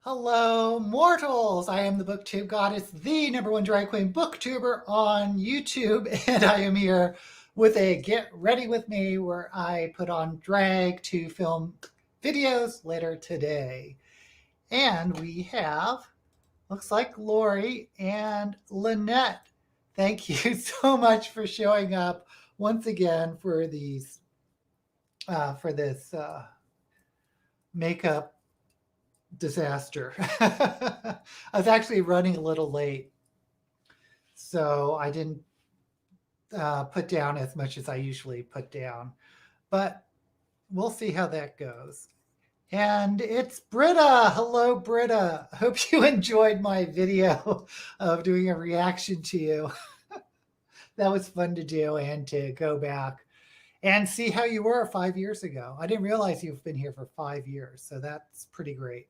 Hello, mortals! I am the Booktube Goddess, the #1 drag queen booktuber on YouTube, and I am here with a Get Ready With Me where I put on drag to film videos later today. And we have, looks like Lori and Lynette. Thank you so much for showing up once again for these, for this makeup disaster. I was actually running a little late, so I didn't put down as much as I usually put down, but we'll see how that goes. And it's Britta. Hello, Britta. Hope you enjoyed my video of doing a reaction to you. That was fun to do and to go back and see how you were 5 years ago. I didn't realize you've been here for 5 years, so that's pretty great.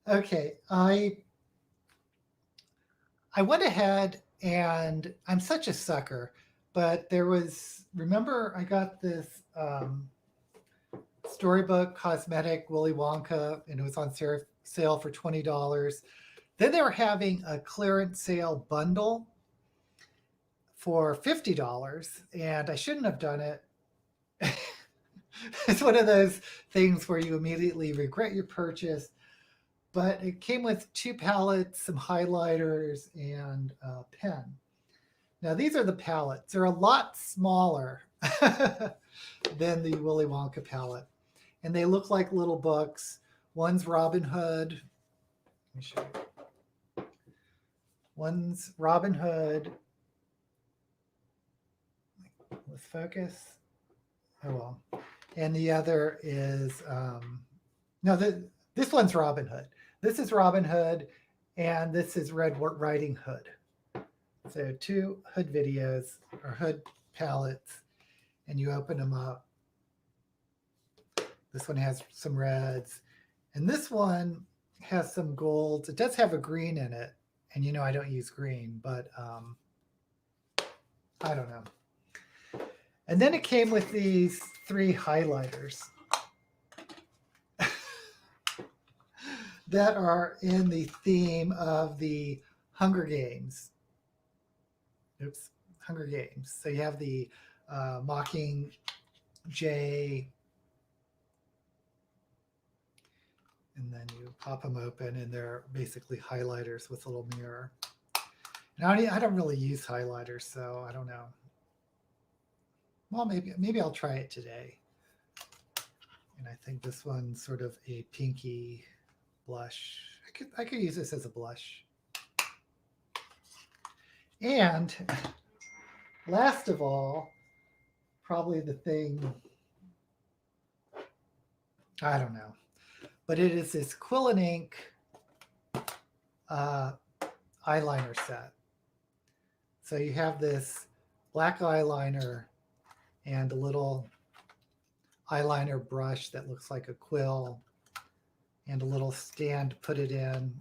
Okay, I went ahead and I'm such a sucker, but there was, remember I got this storybook cosmetic Willy Wonka and it was on sale for $20. Then they were having a clearance sale bundle for $50 and I shouldn't have done it. It's one of those things where you immediately regret your purchase. But it came with 2 palettes, some highlighters, and a pen. Now these are the palettes. They're a lot smaller than the Willy Wonka palette. And they look like little books. One's Robin Hood. Let me show you. One's Robin Hood. Let's focus. Oh well. And the other is, this one's Robin Hood. This is Robin Hood, and this is Red Riding Hood. So 2 Hood videos, or Hood palettes, and you open them up. This one has some reds, and this one has some golds. It does have a green in it, and you know I don't use green, but I don't know. And then it came with these 3 highlighters that are in the theme of the Hunger Games. Oops, Hunger Games. So you have the Mockingjay, and then you pop them open, and they're basically highlighters with a little mirror. Now I don't really use highlighters, so I don't know. Well, maybe I'll try it today. And I think this one's sort of a pinky blush. I could use this as a blush. And last of all, probably the thing, I don't know, but it is this Quill and Ink eyeliner set. So you have this black eyeliner and a little eyeliner brush that looks like a quill and a little stand to put it in,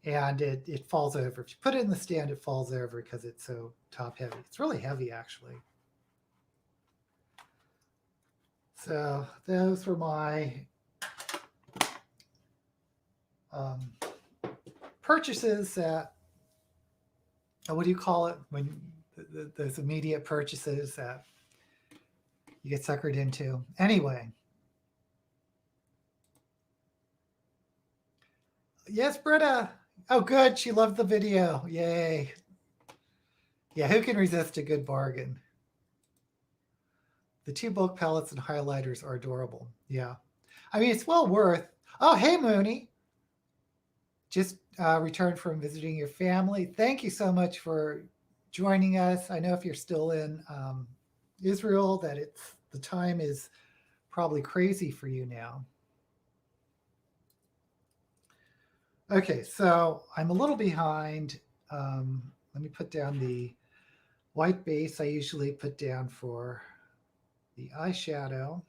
and it falls over. If you put it in the stand, it falls over because it's so top heavy. It's really heavy, actually. So those were my purchases at, what do you call it, when those immediate purchases that you get suckered into. Anyway. Yes, Britta. Oh, good. She loved the video. Yay. Yeah, who can resist a good bargain? The 2 bulk palettes and highlighters are adorable. Yeah. I mean, it's well worth. Oh, hey, Mooney. Just returned from visiting your family. Thank you so much for joining us. I know if you're still in Israel that the time is probably crazy for you now. Okay, so I'm a little behind. Let me put down the white base I usually put down for the eyeshadow.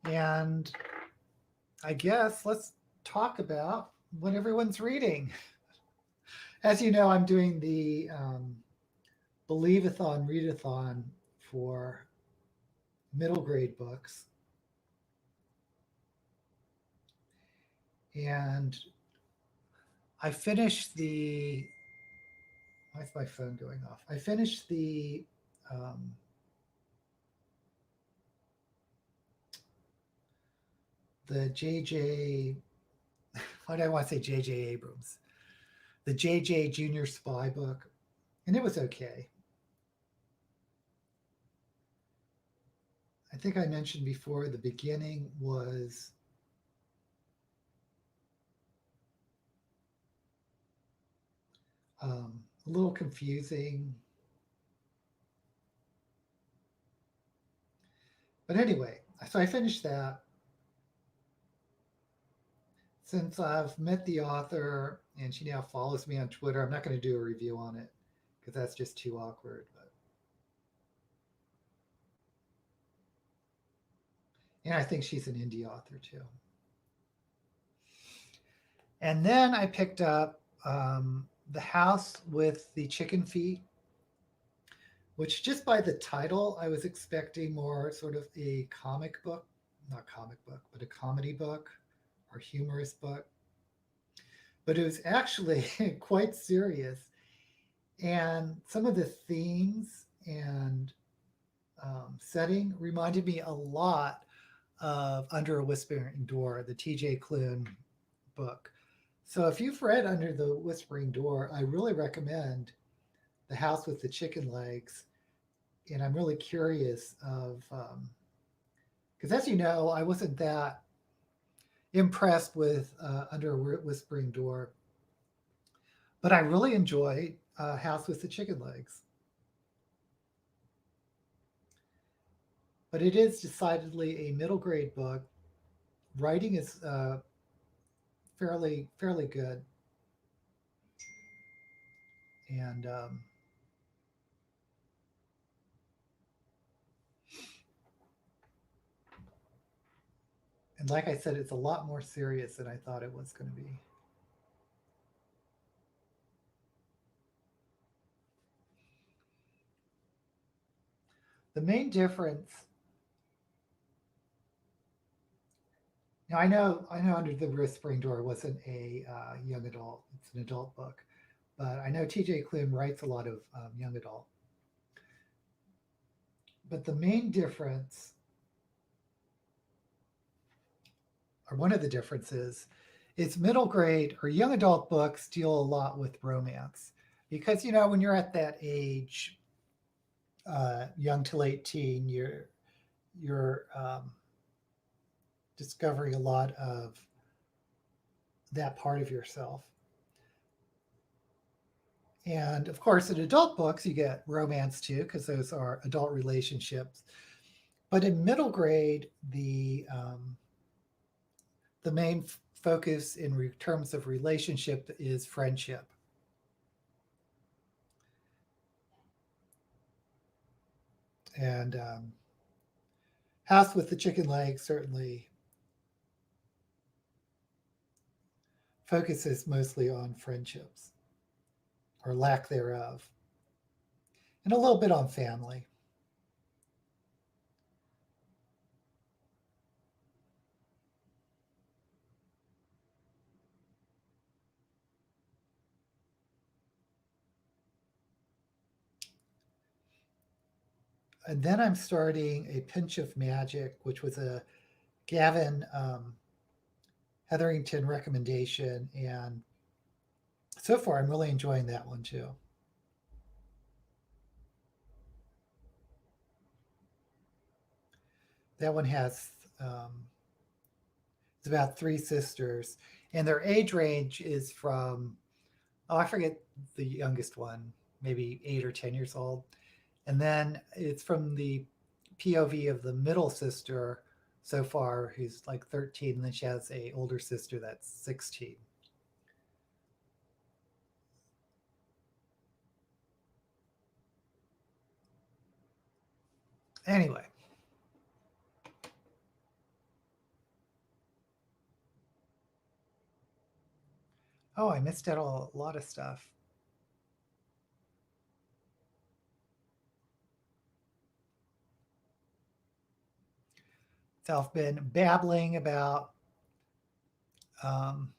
And I guess let's talk about what everyone's reading. As you know, I'm doing the Believe-a-thon, Read-a-thon for middle grade books. And I finished the, why is my phone going off? I finished um, the JJ, why do I want to say JJ Abrams? The JJ Junior Spy book, and it was okay. I think I mentioned before the beginning was a little confusing. But anyway, so I finished that. Since I've met the author and she now follows me on Twitter, I'm not going to do a review on it because that's just too awkward. But and I think she's an indie author too. And then I picked up The House with the Chicken Feet, which just by the title, I was expecting more sort of a comic book, not comic book, but a comedy book or humorous book. But it was actually quite serious. And some of the themes and setting reminded me a lot of Under a Whispering Door, the TJ Klune book. So if you've read Under the Whispering Door, I really recommend The House with the Chicken Legs. And I'm really curious of, because as you know, I wasn't that impressed with Under a Whispering Door, but I really enjoyed House with the Chicken Legs. But it is decidedly a middle grade book. Writing is fairly good, and and like I said, it's a lot more serious than I thought it was going to be. The main difference. Now I know Under the Whispering Door wasn't a young adult; it's an adult book, but I know T.J. Klune writes a lot of young adult. But the main difference, or one of the differences, is middle grade or young adult books deal a lot with romance, because you know when you're at that age, young to late teen, you're discovering a lot of that part of yourself. And of course, in adult books, you get romance too, because those are adult relationships. But in middle grade, the main focus in terms of relationship is friendship. And House with the Chicken Legs certainly focuses mostly on friendships or lack thereof, and a little bit on family. And then I'm starting A Pinch of Magic, which was a Gavin Hetherington recommendation. And so far, I'm really enjoying that one too. That one has, it's about three sisters, and their age range is from, oh, I forget the youngest one, maybe 8 or 10 years old. And then it's from the POV of the middle sister so far, who's like 13, and then she has a older sister that's 16. Anyway, oh, I missed out a lot of stuff. So I've been babbling about Um,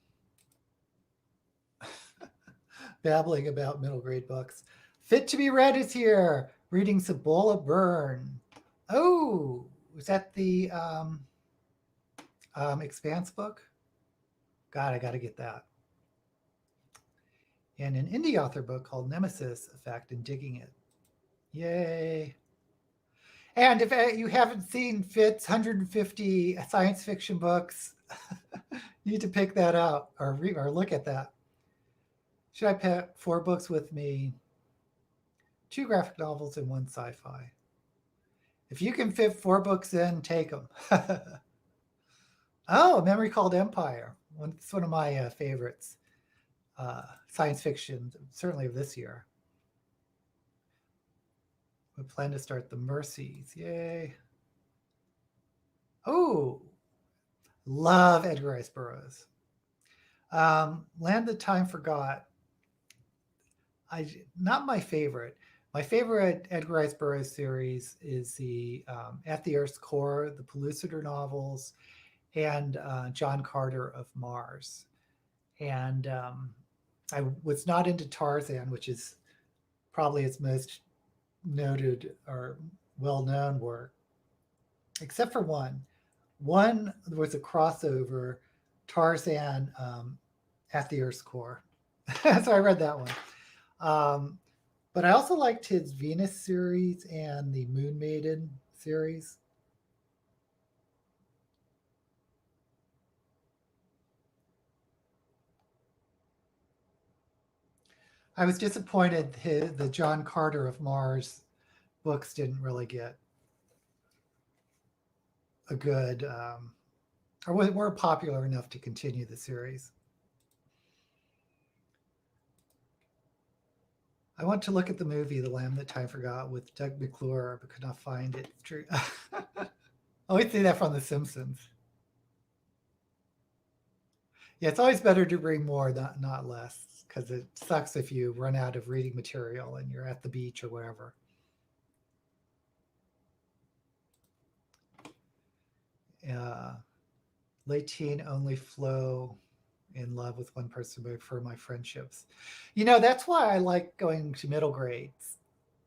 babbling about middle grade books. Fit to be Read is here. Reading Cibola Burn. Oh, was that the Expanse book? God, I got to get that. And an indie author book called Nemesis Effect and Digging It. Yay. And if you haven't seen Fit's 150 science fiction books, you need to pick that out or look at that. Should I pick 4 books with me? 2 graphic novels and 1 sci-fi. If you can fit 4 books in, take them. Oh, Memory Called Empire. It's one of my favorites. Science fiction, certainly of this year. We plan to start The Mercies. Yay. Oh, love Edgar Rice Burroughs. Land That Time Forgot. Not my favorite. My favorite Edgar Rice Burroughs series is the At the Earth's Core, the Pellucidar novels, and John Carter of Mars. And I was not into Tarzan, which is probably its most noted or well-known work, except for one. One was a crossover, Tarzan At the Earth's Core. So I read that one. But I also liked his Venus series and the Moon Maiden series. I was disappointed the John Carter of Mars books didn't really get a good, or weren't popular enough to continue the series. I want to look at the movie The Lamb That Time Forgot with Doug McClure, but could not find it. I always see that from The Simpsons. Yeah, it's always better to bring more, not less, because it sucks if you run out of reading material and you're at the beach or wherever. Late teen, only flow in love with one person for my friendships. That's why I like going to middle grades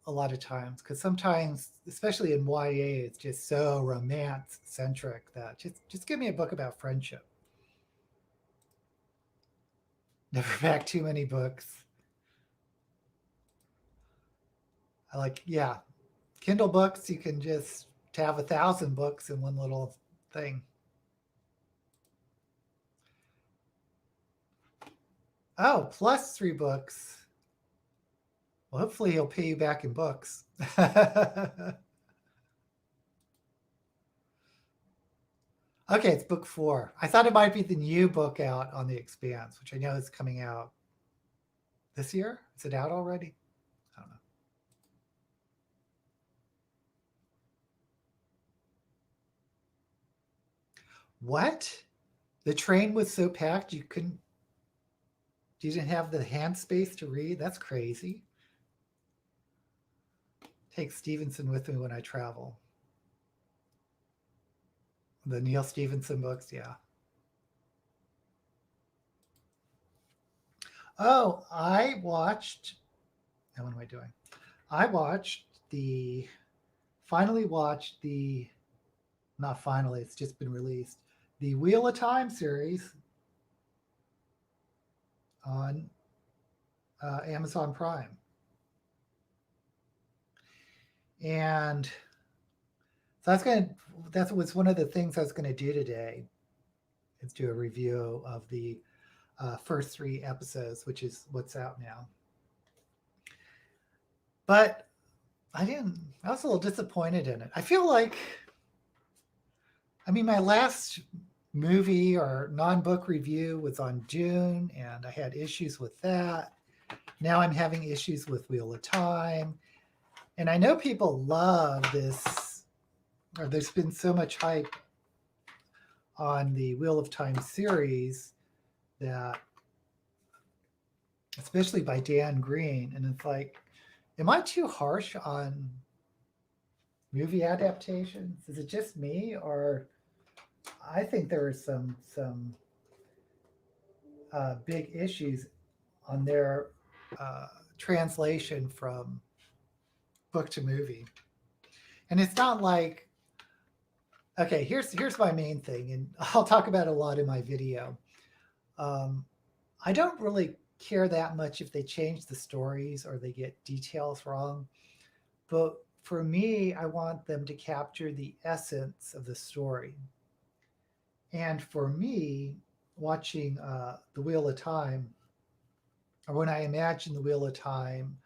a lot of times, because sometimes, especially in YA, it's just so romance centric that just give me a book about friendship. Never back too many books. I like, yeah, Kindle books, you can just have 1,000 books in one little thing. Oh, plus 3 books. Well, hopefully he'll pay you back in books. Okay, it's book 4. I thought it might be the new book out on The Expanse, which I know is coming out this year. Is it out already? I don't know. What? The train was so packed you didn't have the hand space to read? That's crazy. Take Stevenson with me when I travel. The Neil Stevenson books, yeah. Oh, what am I doing? Not finally, it's just been released, the Wheel of Time series on Amazon Prime. And so that was one of the things I was going to do today, is do a review of the first 3 episodes, which is what's out now. But I was a little disappointed in it. I feel like, my last movie or non-book review was on Dune, and I had issues with that. Now I'm having issues with Wheel of Time. And I know people love this, or there's been so much hype on the Wheel of Time series, that, especially by Dan Green, and it's like, am I too harsh on movie adaptations? Is it just me, or I think there are some big issues on their translation from book to movie. And it's not like, okay, here's my main thing, and I'll talk about it a lot in my video. Um, I don't really care that much if they change the stories or they get details wrong. But for me, I want them to capture the essence of the story. And for me, watching The Wheel of Time, or when I imagine The Wheel of Time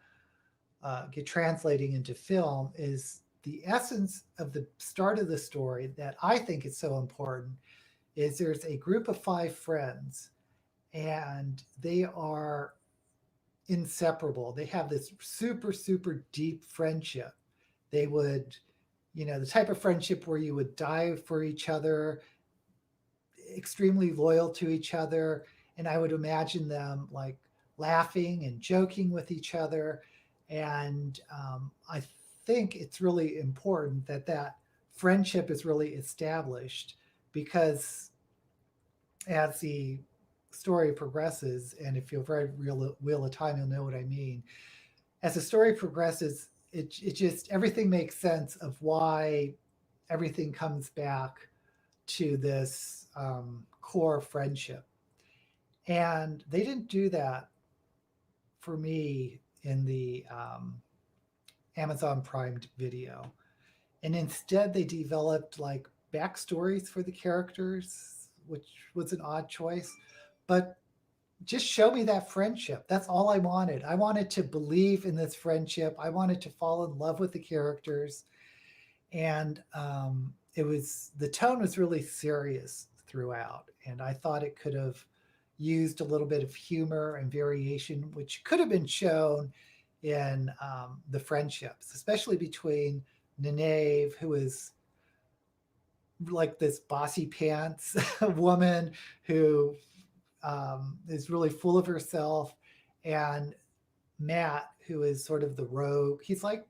get translating into film, is the essence of the start of the story that I think is so important is there's a group of 5 friends and they are inseparable. They have this super, super deep friendship. They would, the type of friendship where you would die for each other, extremely loyal to each other. And I would imagine them like laughing and joking with each other. And I think it's really important that that friendship is really established because as the story progresses, and if you've read Wheel of Time, you'll know what I mean. As the story progresses, it just everything makes sense of why everything comes back to this core friendship. And they didn't do that for me in the Amazon Prime video. And instead, they developed like backstories for the characters, which was an odd choice. But just show me that friendship. That's all I wanted. I wanted to believe in this friendship. I wanted to fall in love with the characters. And the tone was really serious throughout. And I thought it could have used a little bit of humor and variation, which could have been shown in the friendships, especially between Nynaeve, who is like this bossy pants woman who is really full of herself, and Matt, who is sort of the rogue. He's like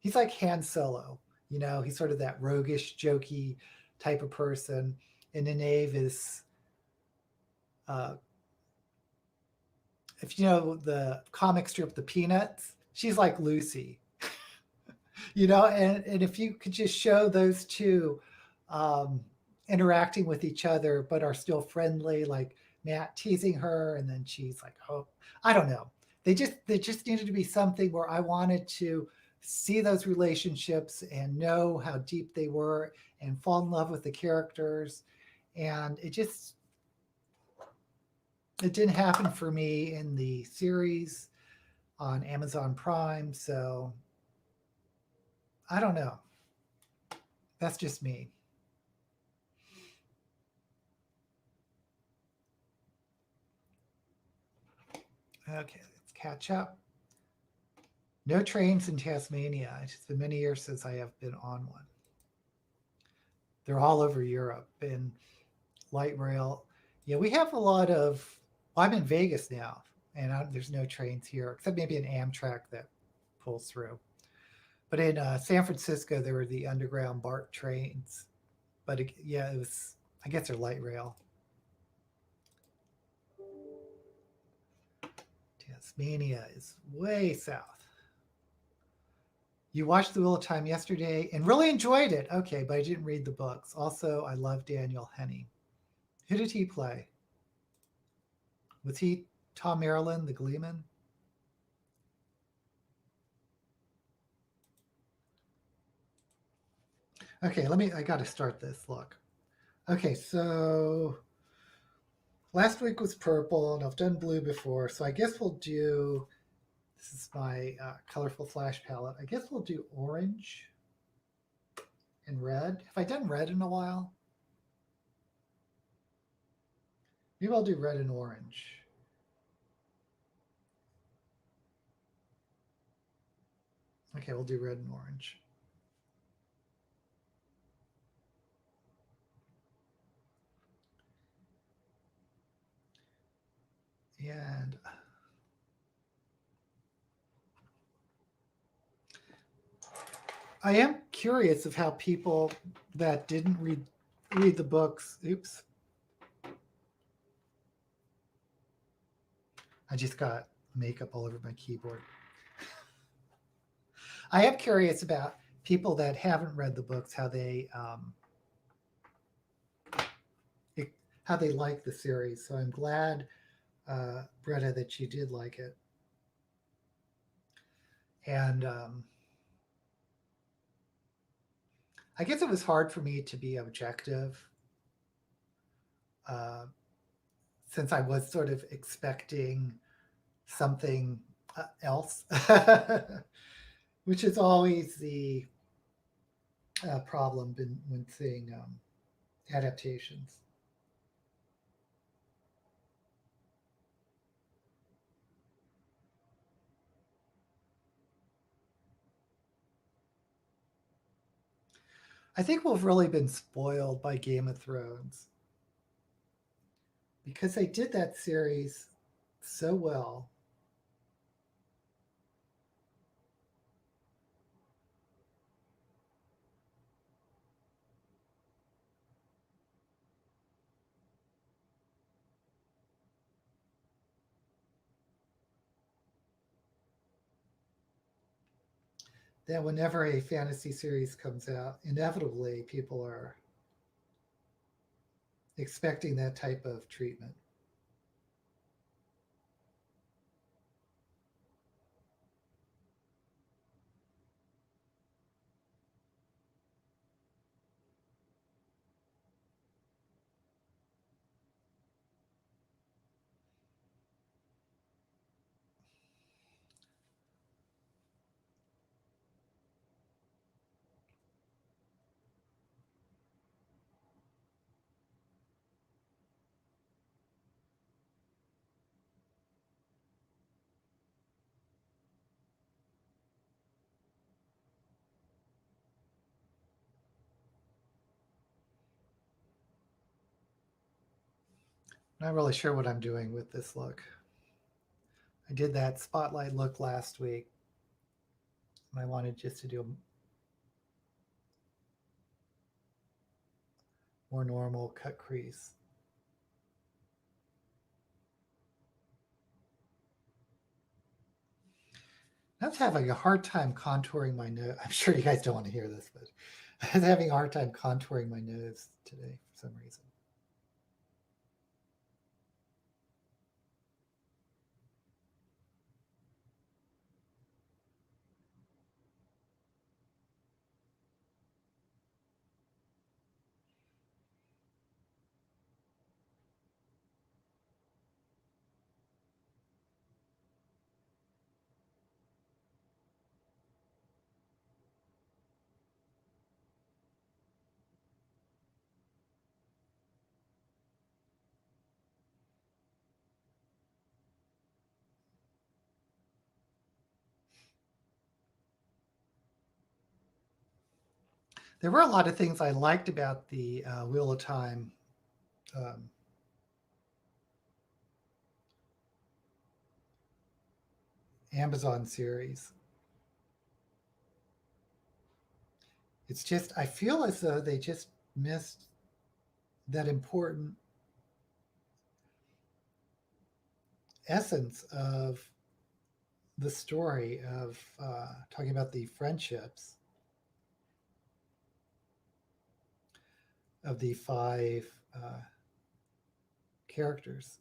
Han Solo, he's sort of that roguish, jokey type of person. And Nynaeve is, if you know the comic strip, The Peanuts, she's like Lucy, and if you could just show those two interacting with each other, but are still friendly, like Matt teasing her, and then she's like, oh, I don't know. They just needed to be something where I wanted to see those relationships and know how deep they were and fall in love with the characters. And it didn't happen for me in the series on Amazon Prime. So I don't know. That's just me. Okay, let's catch up. No trains in Tasmania. It's been many years since I have been on one. They're all over Europe and light rail. Yeah, we have a lot of. Well, I'm in Vegas now, and there's no trains here except maybe an Amtrak that pulls through. But in San Francisco, there were the underground BART trains. But it was. I guess they're light rail. Tasmania is way south. You watched The Wheel of Time yesterday and really enjoyed it. Okay, but I didn't read the books. Also, I love Daniel Henney. Who did he play? Was he Tom Maryland, the Gleeman? Okay, I got to start this. Look. Okay, so last week was purple, and I've done blue before, so I guess we'll do, this is my colorful flash palette. I guess we'll do orange and red. Have I done red in a while? Maybe I'll do red and orange. Okay, we'll do red and orange. And I am curious of how people that didn't read the books, I just got makeup all over my keyboard. I am curious about people that haven't read the books, how they like the series. So I'm glad, Bretta, that you did like it. And I guess it was hard for me to be objective, uh, since I was sort of expecting something else, which is always the problem when seeing adaptations. I think we've really been spoiled by Game of Thrones because they did that series so well. That whenever a fantasy series comes out, inevitably people are expecting that type of treatment. Not really sure what I'm doing with this look. I did that spotlight look last week, and I wanted just to do a more normal cut crease. I was having a hard time contouring my nose. I'm sure you guys don't want to hear this, but I was having a hard time contouring my nose today for some reason. There were a lot of things I liked about the Wheel of Time um, Amazon series. It's just, I feel as though they just missed that important essence of the story of talking about the friendships of the five characters.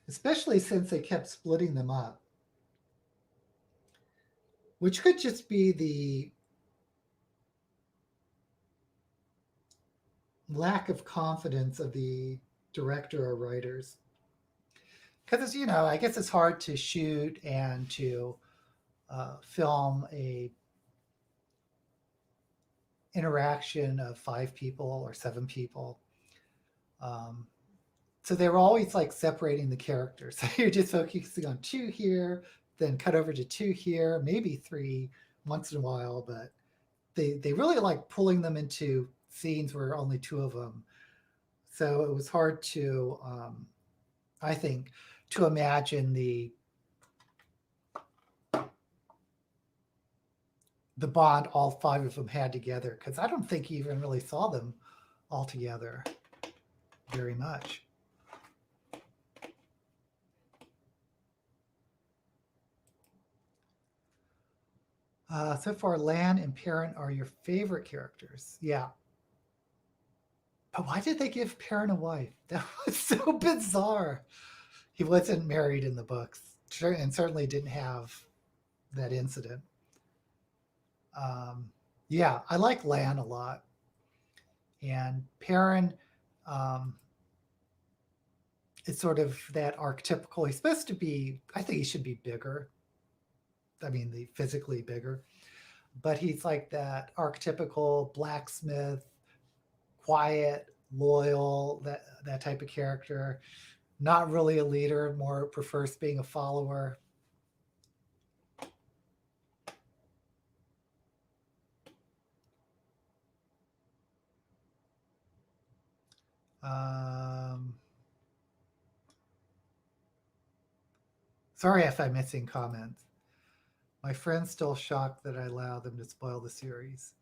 Especially since they kept splitting them up, which could just be the lack of confidence of the director or writers. Because, I guess it's hard to shoot and to film a interaction of five people or seven people. Um, so they were always like separating the characters. So you're just focusing on two here, then cut over to two here, maybe three once in a while, but they really like pulling them into scenes where only two of them. So it was hard to, I think, to imagine the the bond all five of them had together, because I don't think you even really saw them all together very much. So far, Lan and Perrin are your favorite characters. Yeah. But why did they give Perrin a wife? That was so bizarre. He wasn't married in the books, and certainly didn't have that incident. Yeah, I like Lan a lot. And Perrin um, is sort of that archetypical. He's supposed to be, I think he should be bigger. I mean, the physically bigger. But he's like that archetypical blacksmith, quiet, loyal, that type of character. Not really a leader, more prefers being a follower. Um, Sorry if I'm missing comments. My friend's still shocked that I allow them to spoil the series.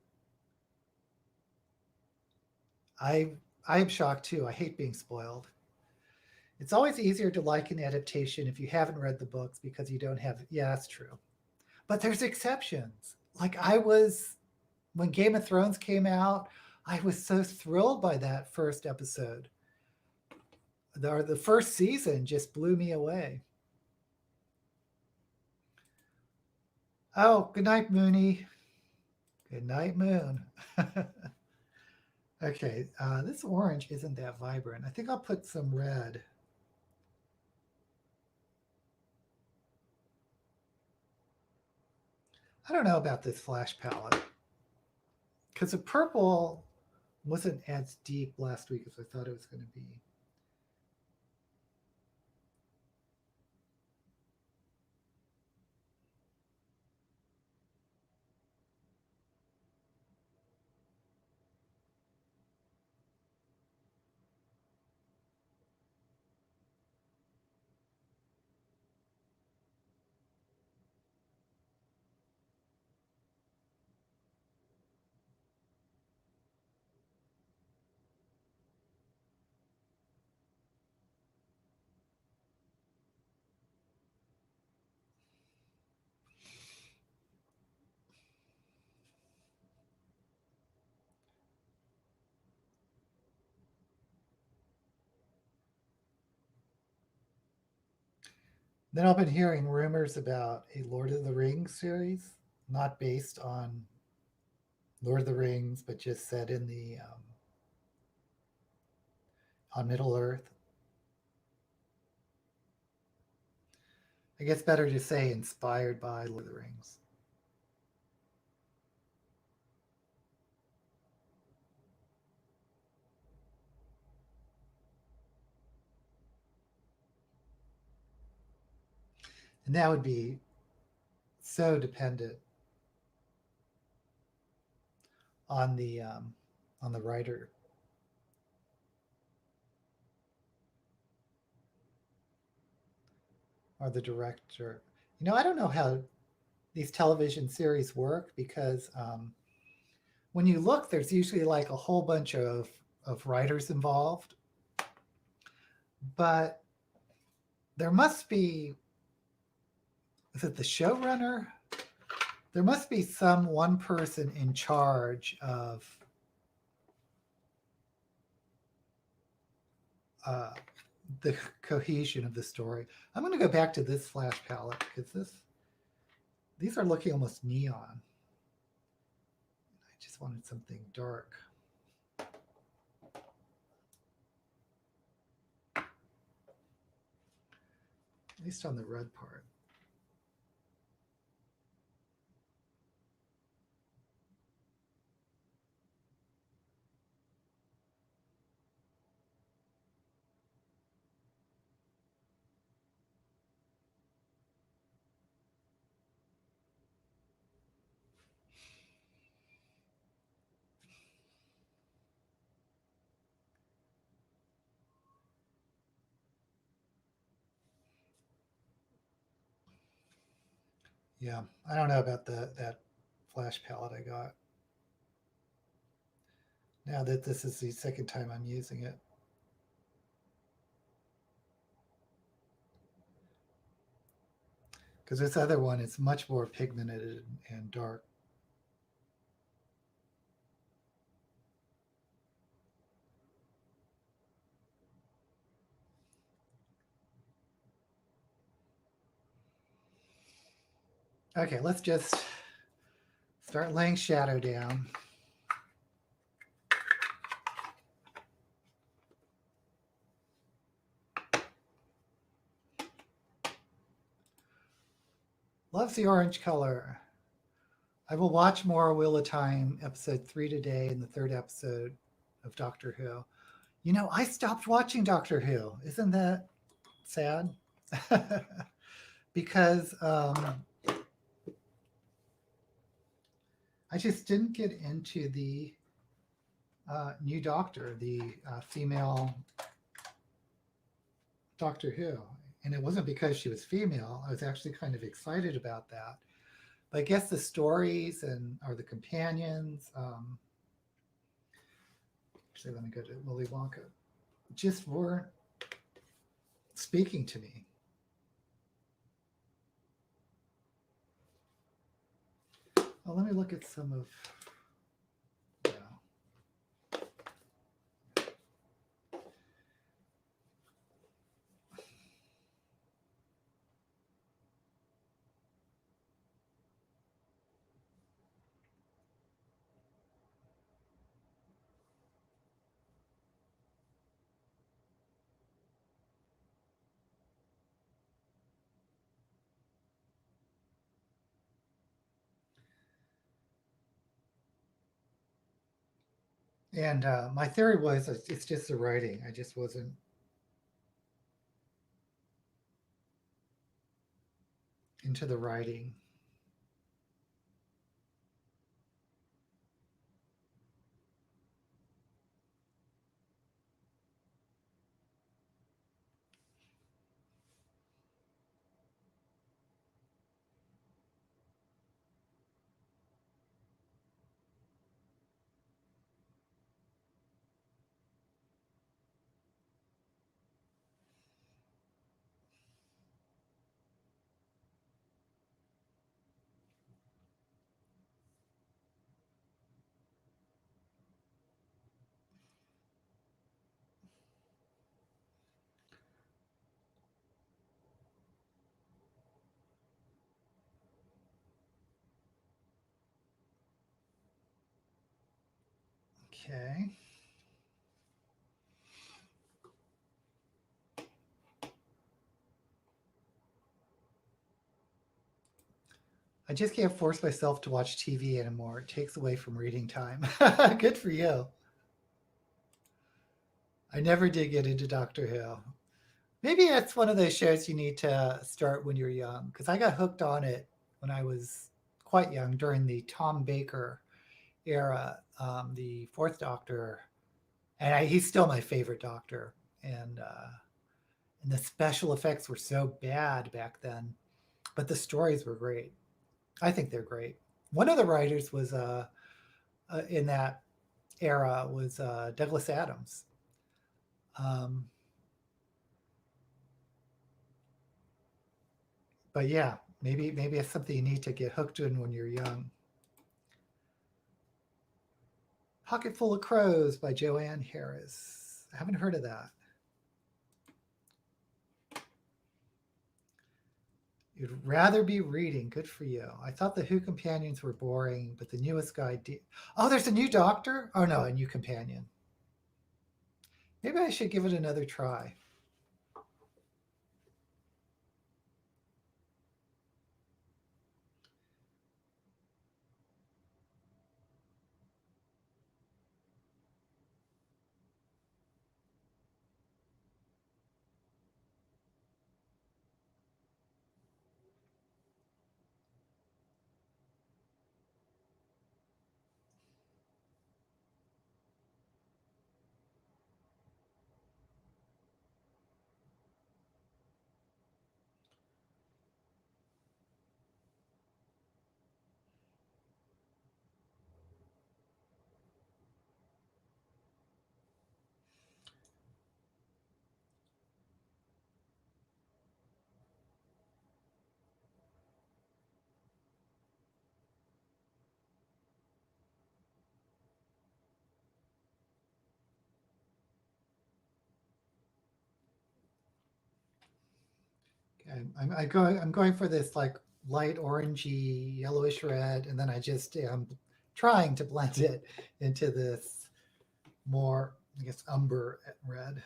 I'm shocked too. I hate being spoiled. It's always easier to like an adaptation if you haven't read the books because you don't have. Yeah, that's true. But there's exceptions. Like when Game of Thrones came out, I was so thrilled by that first episode. The first season just blew me away. Oh, good night, Mooney. Good night, Moon. Okay, this orange isn't that vibrant. I think I'll put some red. I don't know about this flash palette because the purple wasn't as deep last week as I thought it was going to be. Then I've been hearing rumors about a Lord of the Rings series, not based on Lord of the Rings, but just set in the on Middle Earth. I guess better to say inspired by Lord of the Rings. And that would be so dependent on the writer. Or the director. I don't know how these television series work because when you look, there's usually like a whole bunch of writers involved. But there must be, is it the showrunner? There must be some one person in charge of the cohesion of the story. I'm going to go back to this flash palette because these are looking almost neon. I just wanted something dark. At least on the red part. Yeah, I don't know about that flash palette I got. Now that this is the second time I'm using it. Because this other one is much more pigmented and dark. Okay, let's just start laying shadow down. Loves the orange color. I will watch more Wheel of Time episode 3 today and the third episode of Doctor Who. You know, I stopped watching Doctor Who. Isn't that sad? Because I just didn't get into the new Doctor, the female Doctor Who. And it wasn't because she was female. I was actually kind of excited about that. But I guess the stories or the companions, actually, let me go to Willy Wonka, just weren't speaking to me. Well, let me look at some of, and my theory was it's just the writing. I just wasn't into the writing. Okay. I just can't force myself to watch TV anymore. It takes away from reading time. Good for you. I never did get into Doctor Who. Maybe that's one of those shows you need to start when you're young, because I got hooked on it when I was quite young during the Tom Baker era, the Fourth Doctor, and he's still my favorite Doctor. And the special effects were so bad back then, but the stories were great. I think they're great. One of the writers was in that era was Douglas Adams. But yeah, maybe it's something you need to get hooked in when you're young. Pocket Full of Crows by Joanne Harris. I haven't heard of that. You'd rather be reading. Good for you. I thought the Who companions were boring, but the newest guy did. Oh, there's a new Doctor? Oh, no, a new companion. Maybe I should give it another try. I'm going for this like light orangey, yellowish red, and then I just am trying to blend it into this more, I guess, umber red.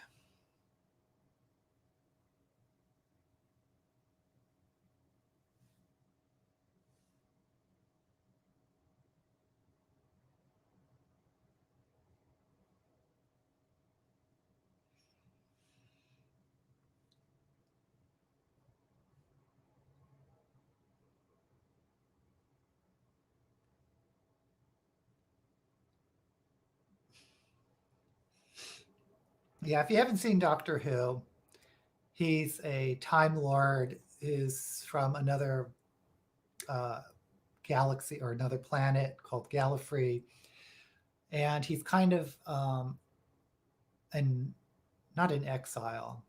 Yeah, if you haven't seen Doctor Who, he's a Time Lord who's from another uh, galaxy or another planet called Gallifrey, and he's kind of an not in exile.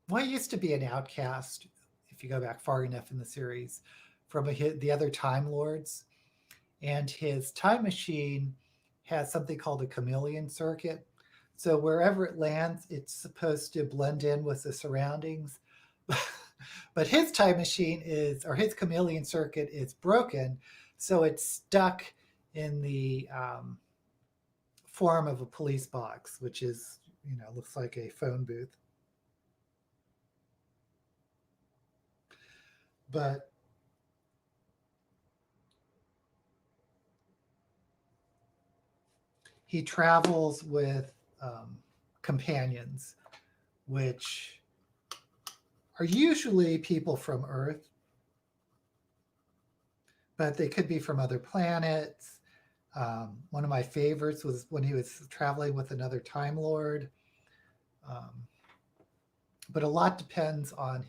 Well, he used to be an outcast if you go back far enough in the series from the other Time Lords, and his time machine has something called a chameleon circuit. So wherever it lands, it's supposed to blend in with the surroundings. But his time machine is, or his chameleon circuit is broken, so it's stuck in the form of a police box, which is, looks like a phone booth. But he travels with companions, which are usually people from Earth, but they could be from other planets. One of my favorites was when he was traveling with another Time Lord. But a lot depends on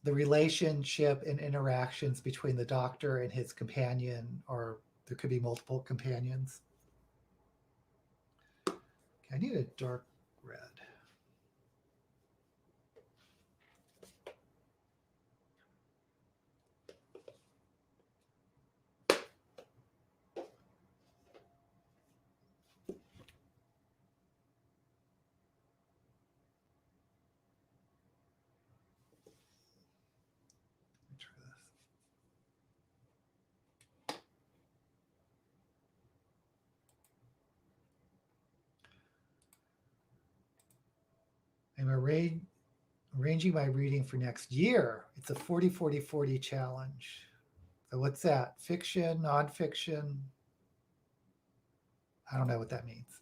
the relationship and interactions between the Doctor and his companion, or there could be multiple companions. Okay, I need a dark red. I'm arranging my reading for next year. It's a 40-40-40 challenge. So what's that? Fiction, nonfiction? I don't know what that means.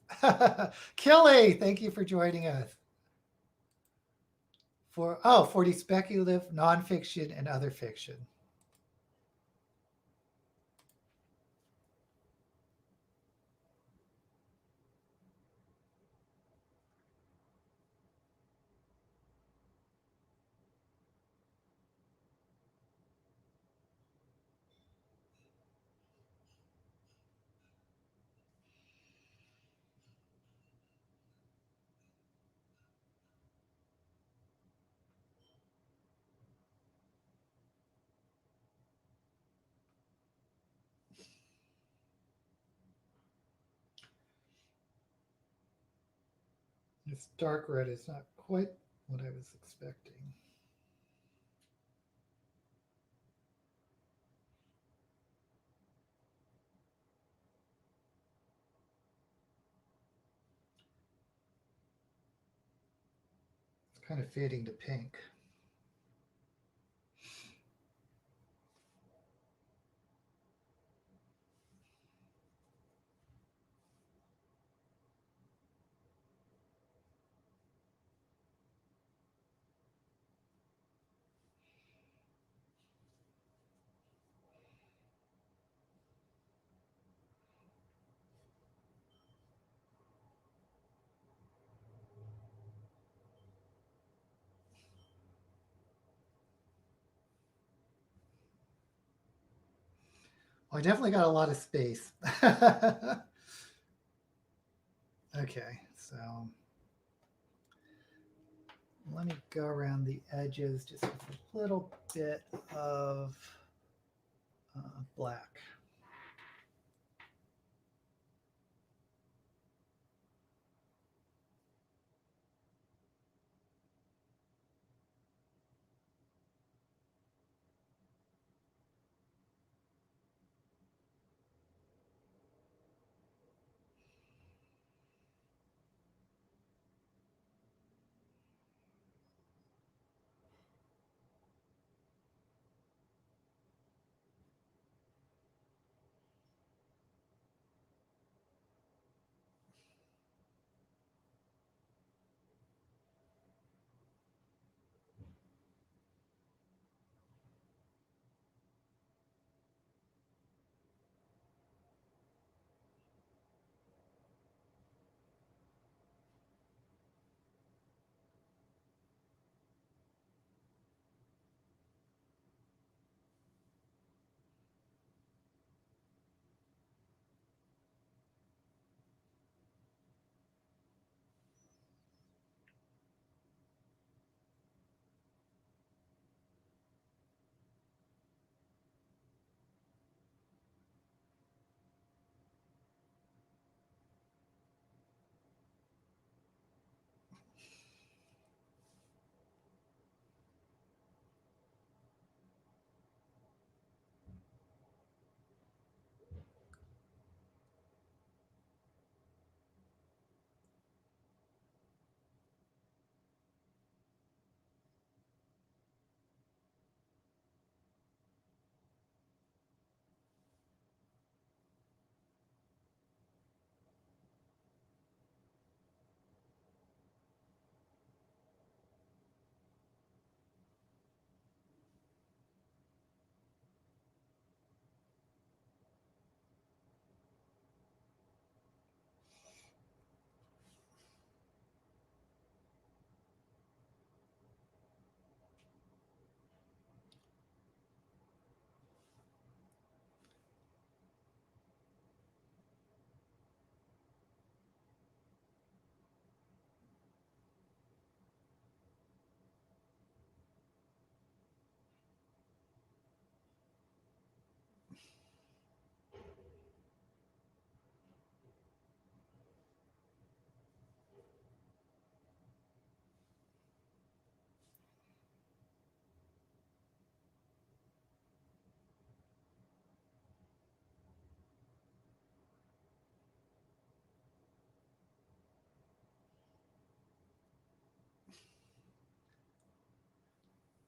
Kelly, thank you for joining us. 40 speculative, nonfiction, and other fiction. This dark red is not quite what I was expecting. It's kind of fading to pink. Well, I definitely got a lot of space. Okay, so let me go around the edges just with a little bit of black.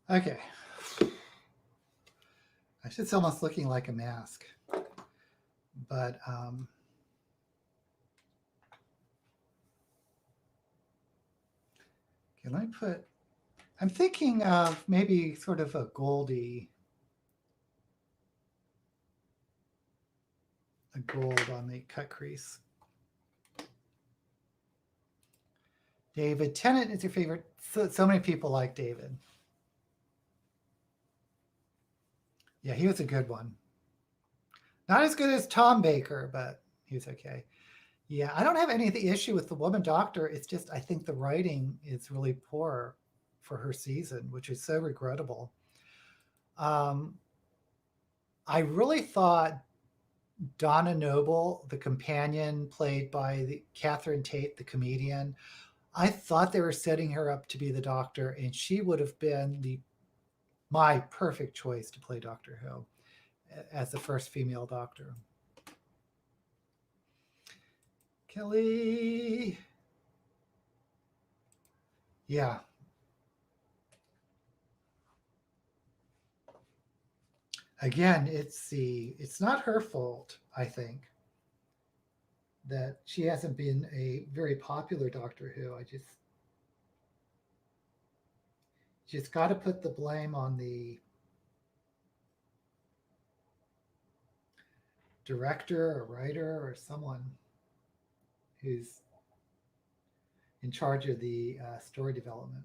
Okay. It's almost looking like a mask. But can I put, I'm thinking of maybe sort of a gold on the cut crease. David Tennant is your favorite. So many people like David. Yeah, he was a good one. Not as good as Tom Baker, but he was okay. Yeah, I don't have any issue with the woman doctor. It's just I think the writing is really poor for her season, which is so regrettable. I really thought Donna Noble, the companion played by Catherine Tate, the comedian, I thought they were setting her up to be the doctor, and she would have been my perfect choice to play Doctor Who as the first female doctor. Kelly. Yeah. Again, it's not her fault, I think, that she hasn't been a very popular Doctor Who. I just got to put the blame on the director or writer or someone who's in charge of the story development.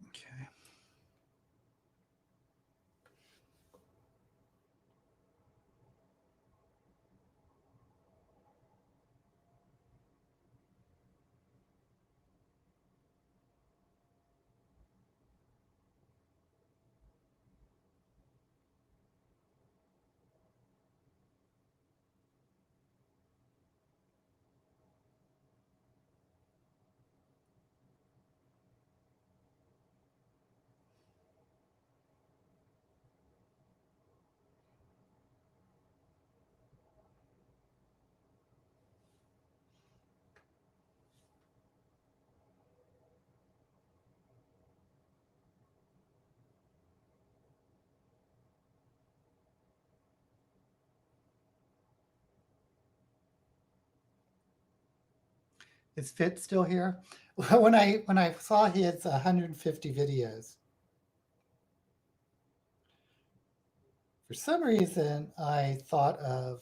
Okay. Is Fit still here? When I saw his 150 videos, for some reason I thought of,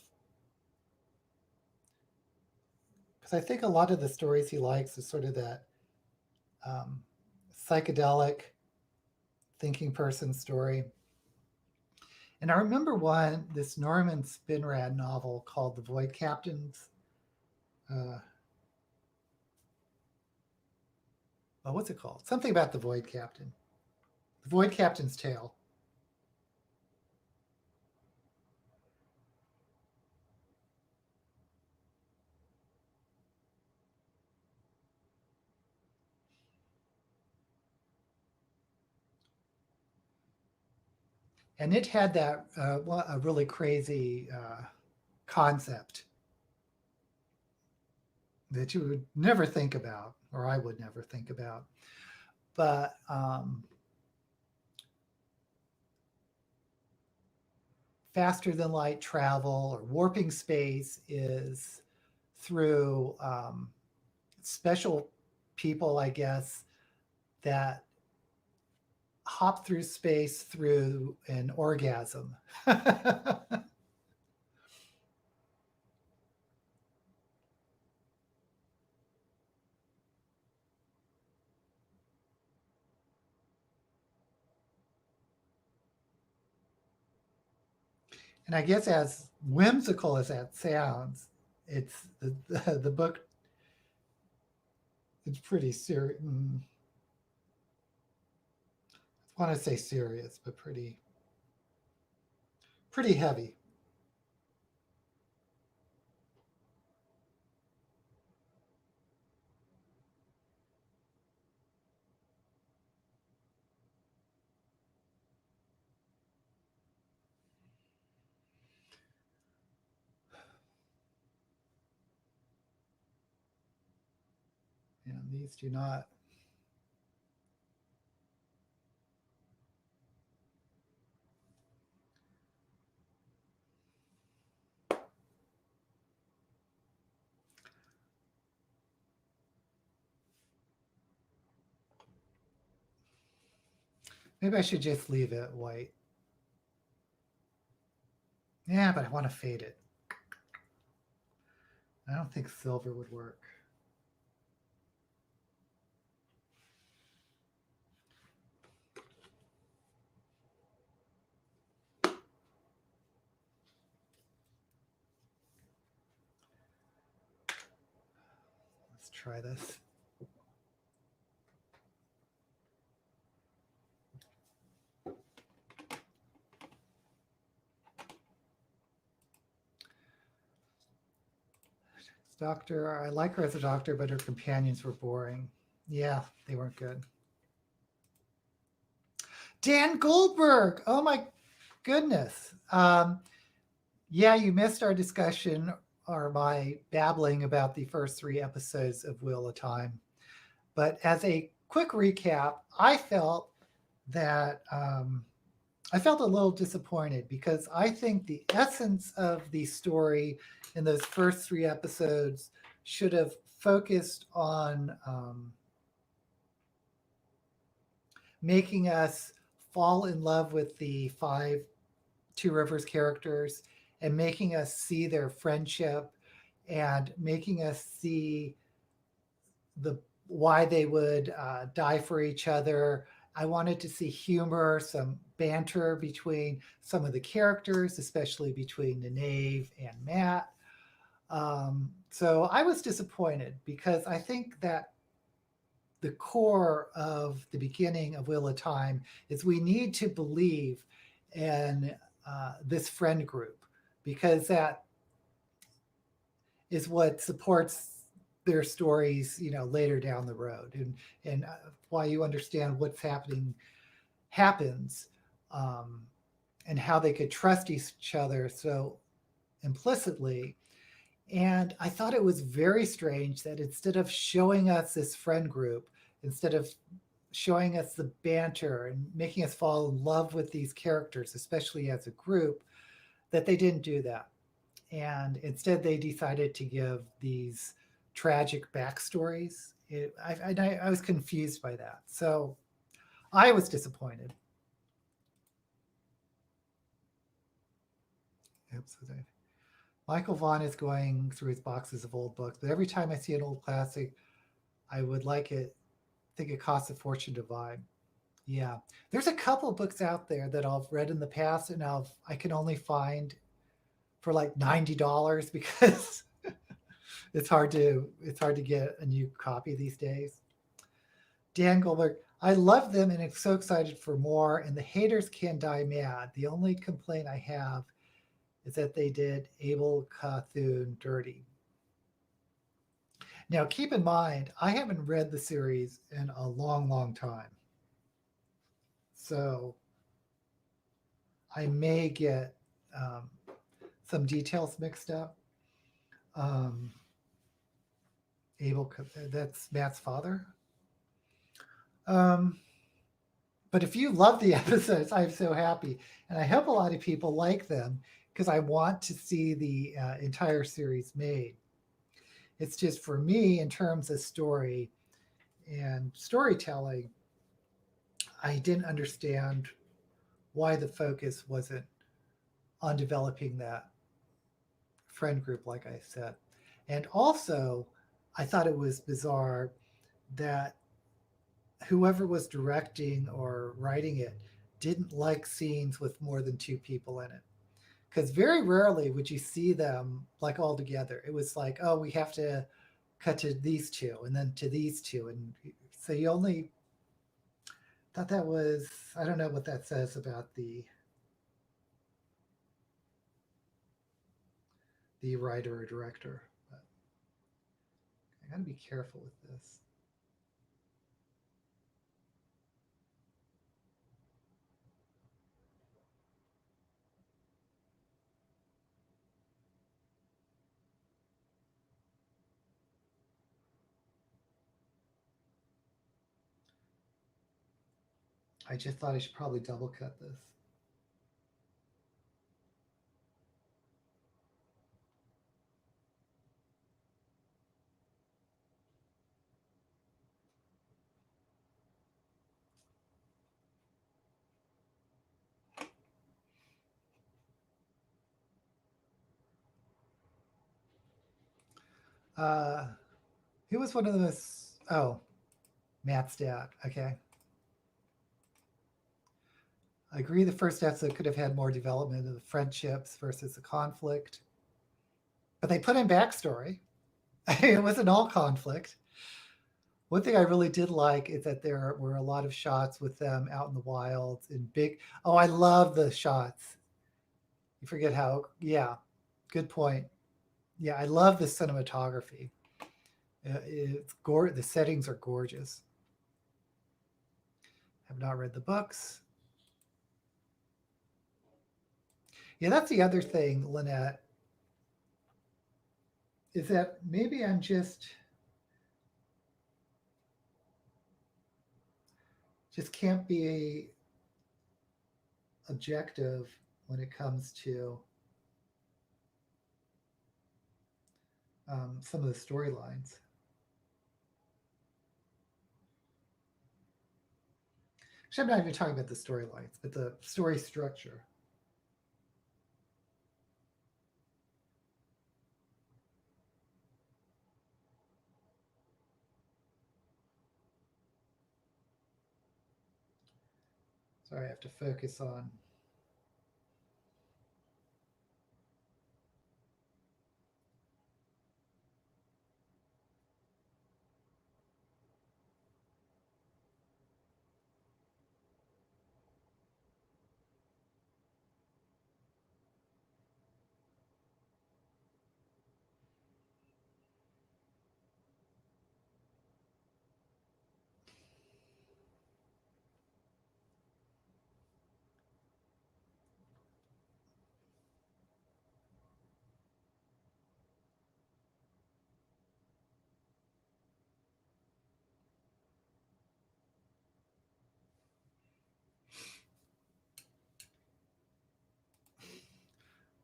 because I think a lot of the stories he likes is sort of that um, psychedelic thinking person story. And I remember this Norman Spinrad novel called The Void Captains. Well, what's it called? Something about the Void Captain. The Void Captain's Tale. And it had that a really crazy concept. that you would never think about, or I would never think about. But faster than light travel or warping space is through special people, I guess, that hop through space through an orgasm. And I guess as whimsical as that sounds, it's the book. It's pretty serious. I want to say serious, but pretty heavy. And these do not. Maybe I should just leave it white. Yeah, but I want to fade it. I don't think silver would work. Let's try this. Doctor, I like her as a doctor, but her companions were boring. Yeah, they weren't good. Dan Goldberg. Oh my goodness. Yeah, you missed our discussion or my babbling about the first 3 episodes of Wheel of Time. But as a quick recap, I felt that I felt a little disappointed because I think the essence of the story in those first 3 episodes should have focused on making us fall in love with the 5 Two Rivers characters and making us see their friendship and making us see the why they would die for each other. I wanted to see humor, some banter between some of the characters, especially between Nanaeve and Matt. So I was disappointed because I think that the core of the beginning of Wheel of Time is we need to believe in this friend group because that is what supports their stories, later down the road, and why you understand what's happens, and how they could trust each other so implicitly. And I thought it was very strange that instead of showing us this friend group, instead of showing us the banter and making us fall in love with these characters, especially as a group, that they didn't do that. And instead, they decided to give these tragic backstories. I was confused by that. So I was disappointed. Oops. Michael Vaughn is going through his boxes of old books, but every time I see an old classic, I would think it costs a fortune to buy. Yeah. There's a couple books out there that I've read in the past and I can only find for like $90 because it's hard to get a new copy these days. Dan Goldberg, I love them and I'm so excited for more. And the haters can die mad. The only complaint I have is that they did Abel Cthulhu dirty. Now, keep in mind, I haven't read the series in a long, long time. So I may get some details mixed up. Abel, that's Matt's father. Um, but if you love the episodes, I'm so happy. And I hope a lot of people like them because I want to see the entire series made. It's just for me, in terms of story and storytelling, I didn't understand why the focus wasn't on developing that friend group, like I said. And also, I thought it was bizarre that whoever was directing or writing it didn't like scenes with more than two people in it. Because very rarely would you see them like all together. It was like, oh, we have to cut to these two and then to these two. And so you only thought that was, I don't know what that says about the writer or director, but I got to be careful with this. I just thought I should probably double cut this. Uh, who was one of those? Oh, Matt's dad. Okay. I agree the first episode could have had more development of the friendships versus the conflict. But they put in backstory. It wasn't all conflict. One thing I really did like is that there were a lot of shots with them out in the wilds in big. Oh, I love the shots. You forget how. Yeah, good point. Yeah, I love the cinematography. It's the settings are gorgeous. Have not read the books. Yeah, that's the other thing, Lynette, is that maybe I'm just can't be objective when it comes to some of the storylines. Actually, I'm not even talking about the storylines, but the story structure. Sorry, I have to focus on.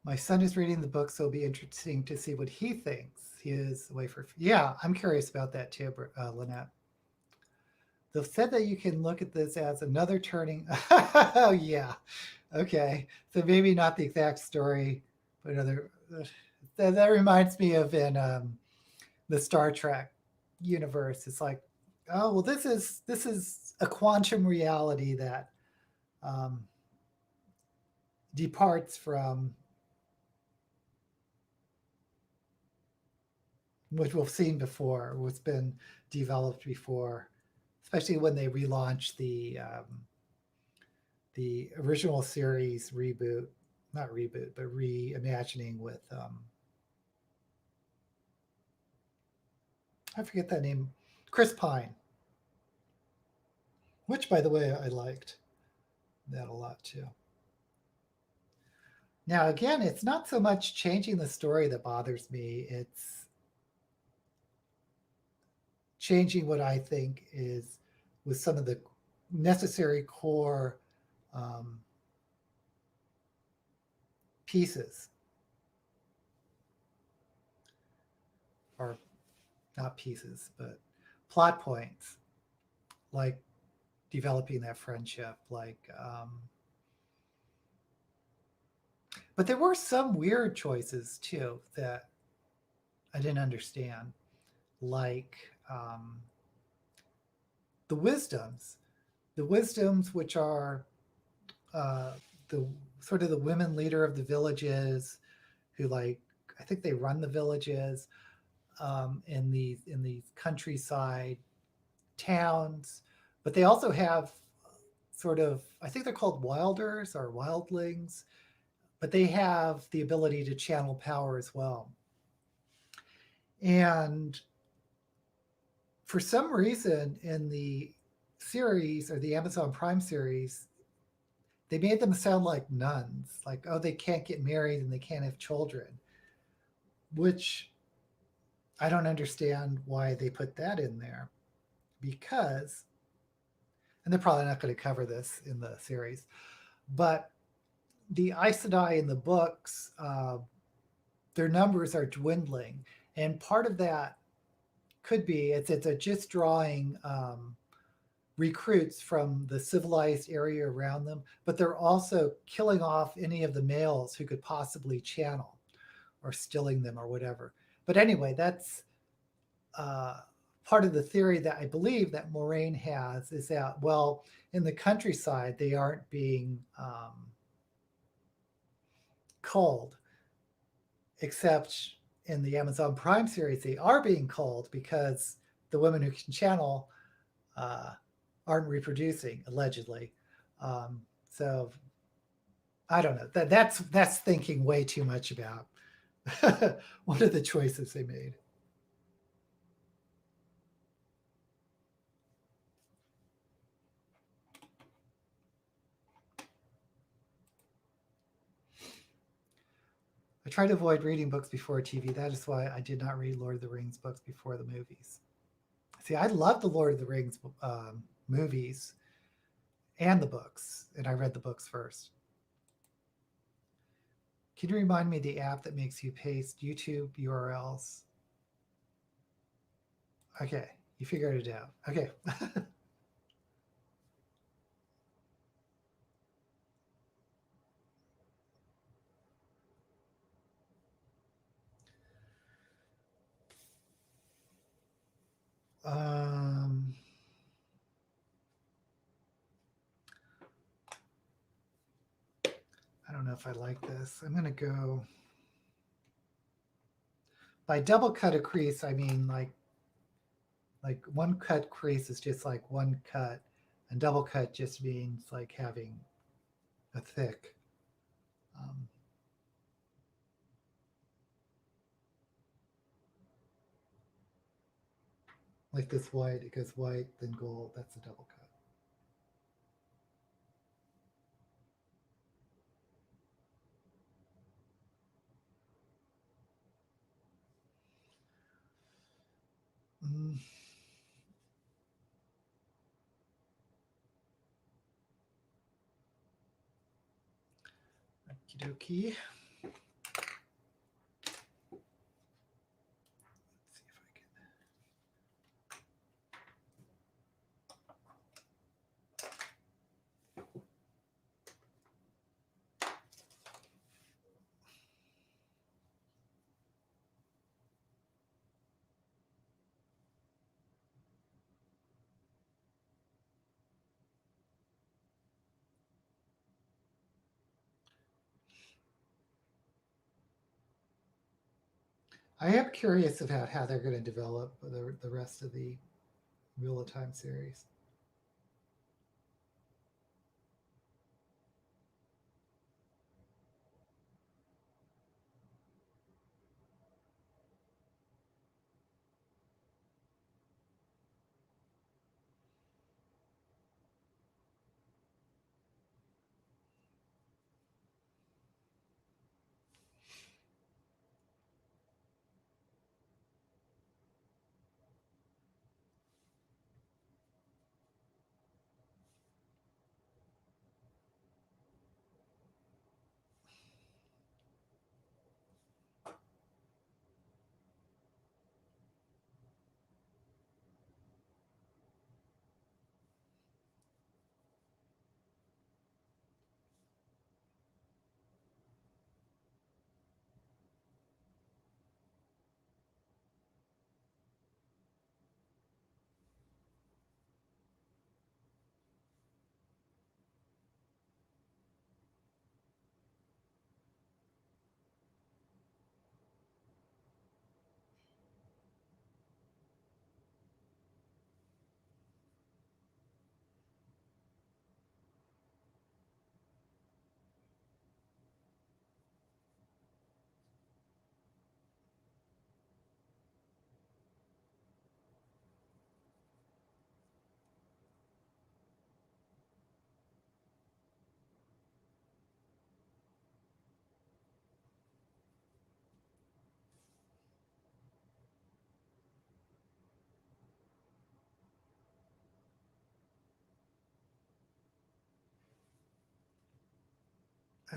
My son is reading the book, so it'll be interesting to see what he thinks. He is away for. Yeah, I'm curious about that too, Lynette. They've said that you can look at this as another turning. Oh, yeah. Okay. So maybe not the exact story, but another. That reminds me of in the Star Trek universe. It's like, oh well, this is a quantum reality that um, departs from which we've seen before, what's been developed before, especially when they relaunch the original series reboot, not reboot, but reimagining with I forget that name, Chris Pine, which by the way I liked that a lot too. Now again, it's not so much changing the story that bothers me. It's changing what I think is with some of the necessary core um, pieces, or not pieces, but plot points, like developing that friendship, but there were some weird choices too that I didn't understand, like the wisdoms, the wisdoms which are uh, the sort of the women leader of the villages, who, like, I think they run the villages in these countryside towns, but they also have sort of, I think they're called wilders or wildlings, but they have the ability to channel power as well. And for some reason in the series, or the Amazon Prime series, they made them sound like nuns, like, oh, they can't get married and they can't have children, which I don't understand why they put that in there, because, and they're probably not going to cover this in the series, but the Aes Sedai in the books, their numbers are dwindling. And part of that could be it's a just drawing recruits from the civilized area around them, but they're also killing off any of the males who could possibly channel, or stealing them or whatever. But anyway, that's part of the theory that I believe that Moraine has, is that, well, in the countryside, they aren't being culled, except in the Amazon Prime series, they are being culled because the women who can channel aren't reproducing, allegedly. So I don't know. That's thinking way too much about one of the choices they made. I try to avoid reading books before TV. That is why I did not read Lord of the Rings books before the movies. See, I love the Lord of the Rings movies and the books, and I read the books first. Can you remind me of the app that makes you paste YouTube URLs? Okay, you figured it out. Okay. um, I don't know if I like this. I'm going to go by double cut a crease. I mean, like one cut crease is just like one cut, and double cut just means like having a thick. Um, like this white, it goes white, then gold. That's a double cut. Mm. Okie dokie. Let's see if I can. I am curious about how they're going to develop the rest of the Wheel of Time series.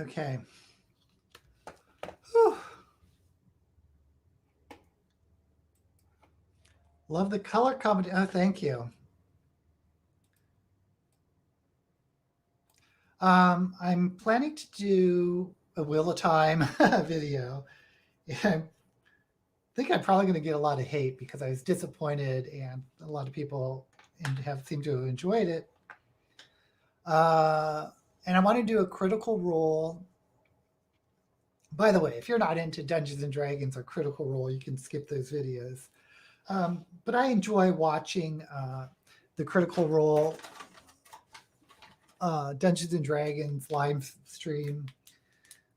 Okay. Whew. Love the color comedy. Oh, thank you. I'm planning to do a Wheel of Time video. I think I'm probably going to get a lot of hate because I was disappointed, and a lot of people have seemed to have enjoyed it. And I want to do a Critical Role. By the way, if you're not into Dungeons and Dragons or Critical Role, you can skip those videos. But I enjoy watching the Critical Role Dungeons and Dragons live stream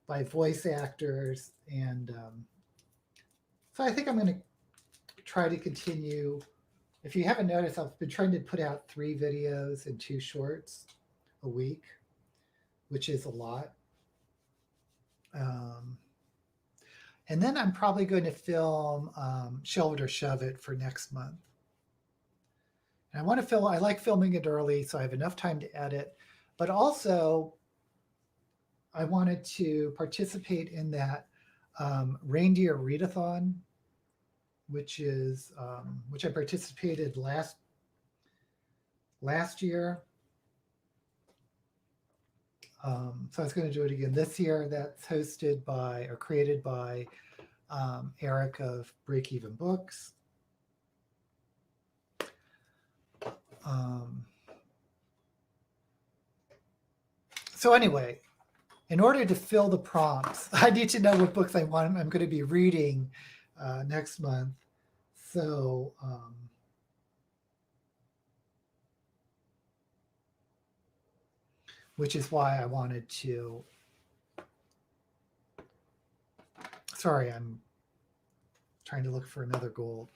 by voice actors, and so I think I'm going to try to continue. If you haven't noticed, I've been trying to put out 3 videos and 2 shorts a week, which is a lot. And then I'm probably going to film Shove It or Shove It for next month. And I want to film, I like filming it early so I have enough time to edit, but also I wanted to participate in that reindeer readathon, which I participated last year. So I was going to do it again this year. That's hosted by or created by Eric of Break Even Books. So anyway, in order to fill the prompts, I need to know what books I'm going to be reading next month. So which is why I wanted to. Sorry, I'm trying to look for another gold.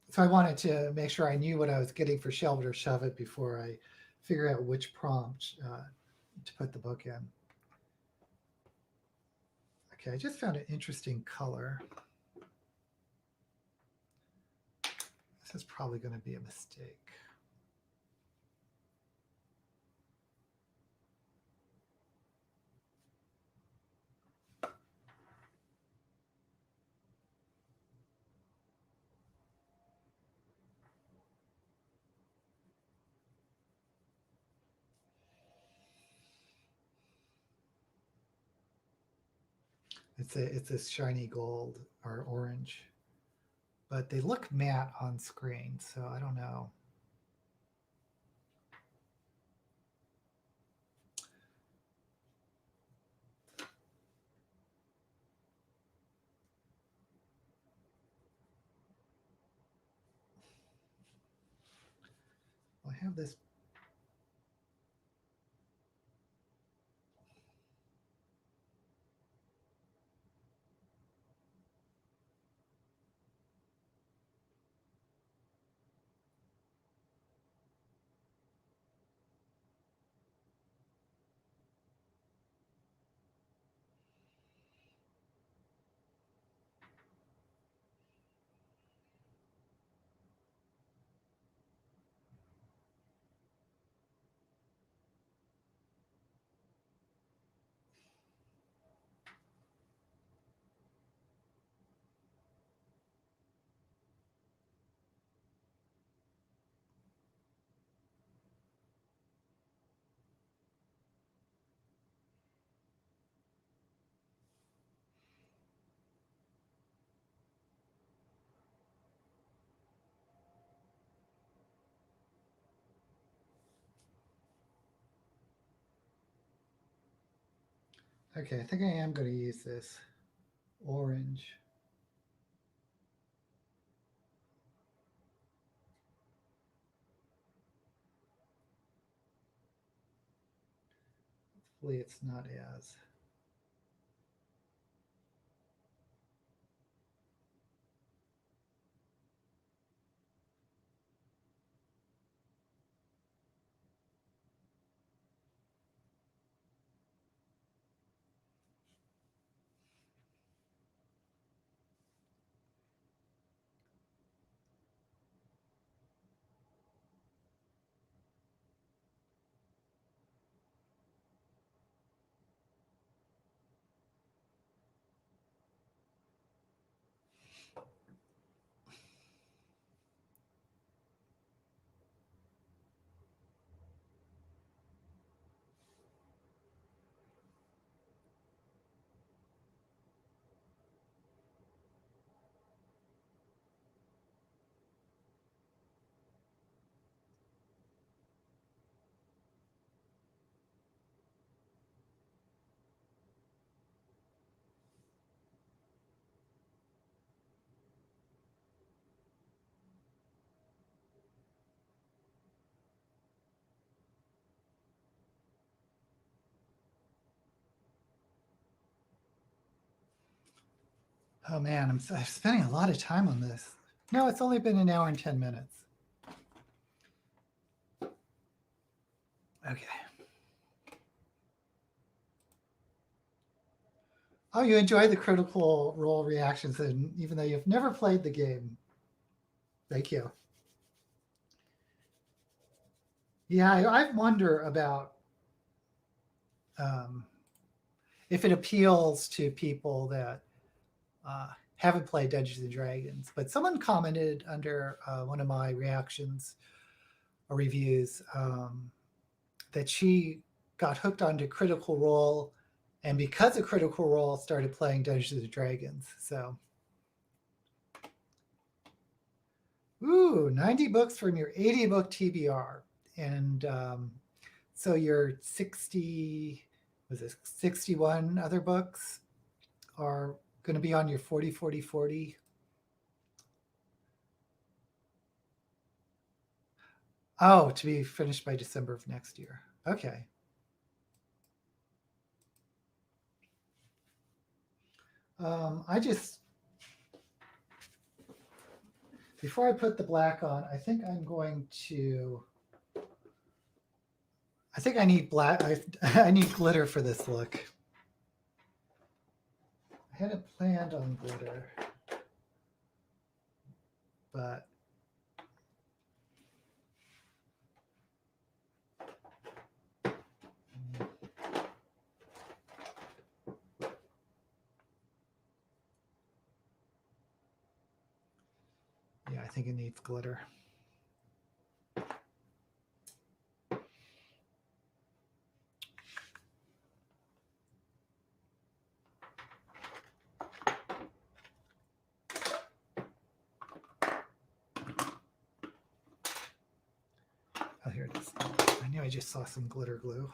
So I wanted to make sure I knew what I was getting for Shove It or Shove It before I figure out which prompt to put the book in. Okay, I just found an interesting color. This is probably going to be a mistake. It's a shiny gold or orange, but they look matte on screen, so I don't know. I have this. Okay, I think I am going to use this orange. Hopefully it's not as. Oh man, I'm spending a lot of time on this. No, it's only been an hour and 10 minutes. Okay. Oh, you enjoy the Critical Role reactions, and even though you've never played the game. Thank you. Yeah, I wonder about if it appeals to people that haven't played Dungeons and Dragons. But someone commented under one of my reactions or reviews that she got hooked onto Critical Role, and because of Critical Role, started playing Dungeons and Dragons. So, ooh, 90 books from your 80 book TBR, and so your 61 other books are going to be on your 40, 40, 40. Oh, to be finished by December of next year. Okay. I just, before I put the black on, I think I'm going to, I think I need black, I need glitter for this look. I hadn't planned on glitter, but yeah, I think it needs glitter. Oh, here it is. I knew I just saw some glitter glue.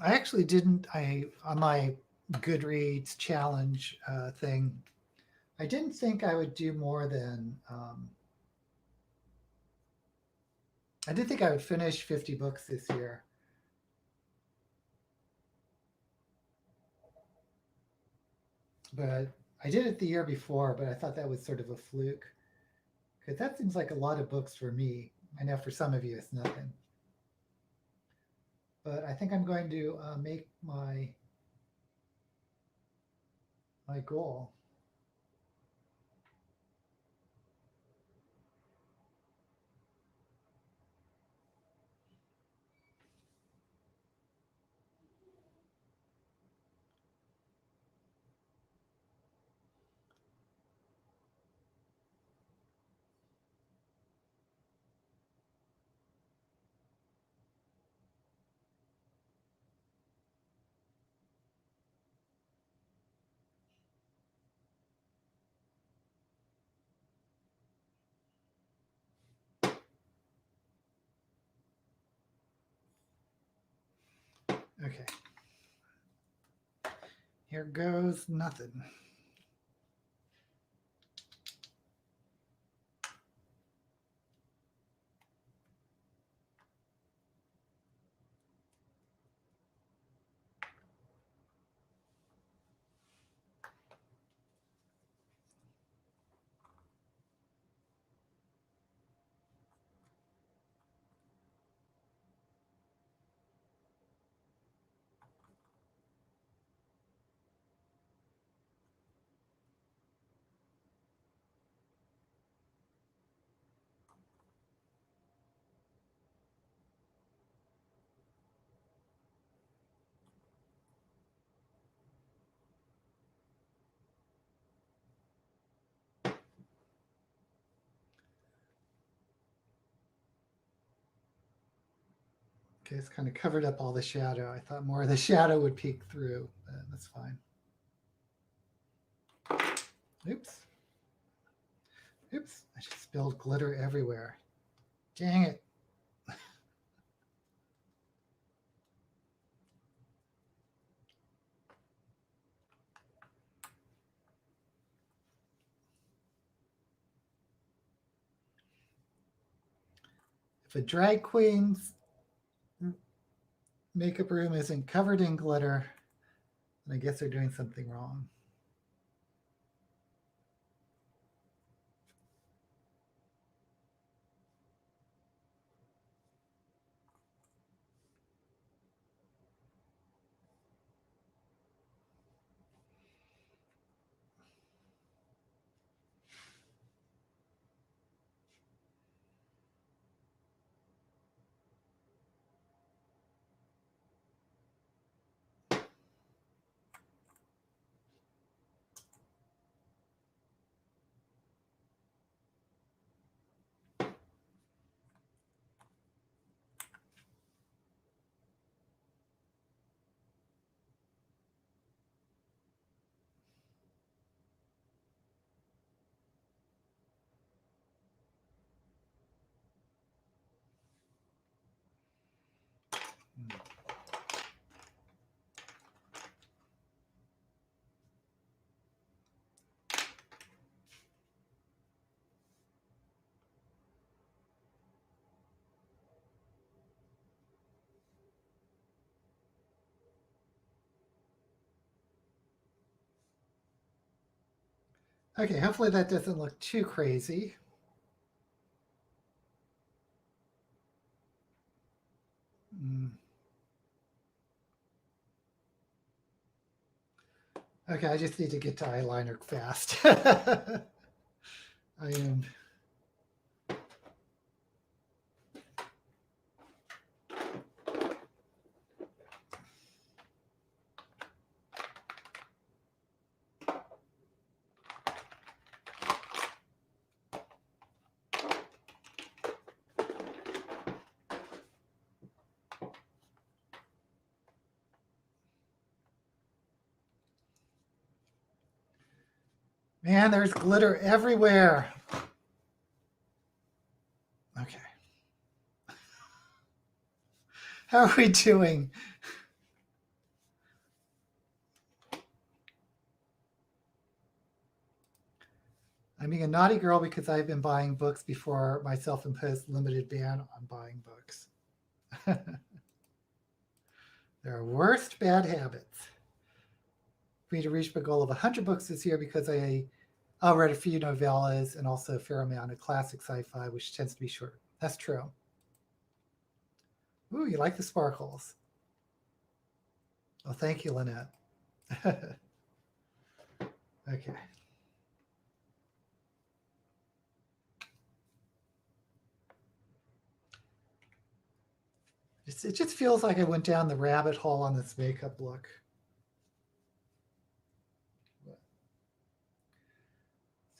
I actually didn't, on my Goodreads challenge thing, I didn't think I would do more than, I didn't think I would finish 50 books this year. But I did it the year before, but I thought that was sort of a fluke. Because that seems like a lot of books for me. I know for some of you it's nothing. But I think I'm going to make my goal. Okay. Here goes nothing. Okay, it's kind of covered up all the shadow. I thought more of the shadow would peek through, but that's fine. Oops. Oops, I just spilled glitter everywhere. Dang it. If a drag queen's makeup room isn't covered in glitter, then I guess they're doing something wrong. Okay, hopefully that doesn't look too crazy. Okay, I just need to get to eyeliner fast. I am. Man, there's glitter everywhere. Okay. How are we doing? I'm being a naughty girl because I've been buying books before my self-imposed limited ban on buying books. There are worst bad habits. For me to reach my goal of 100 books this year because I read a few novellas and also a fair amount of classic sci-fi, which tends to be short. That's true. Ooh, you like the sparkles. Oh, thank you, Lynette. Okay. It just feels like I went down the rabbit hole on this makeup look.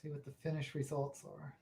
See what the finished results are.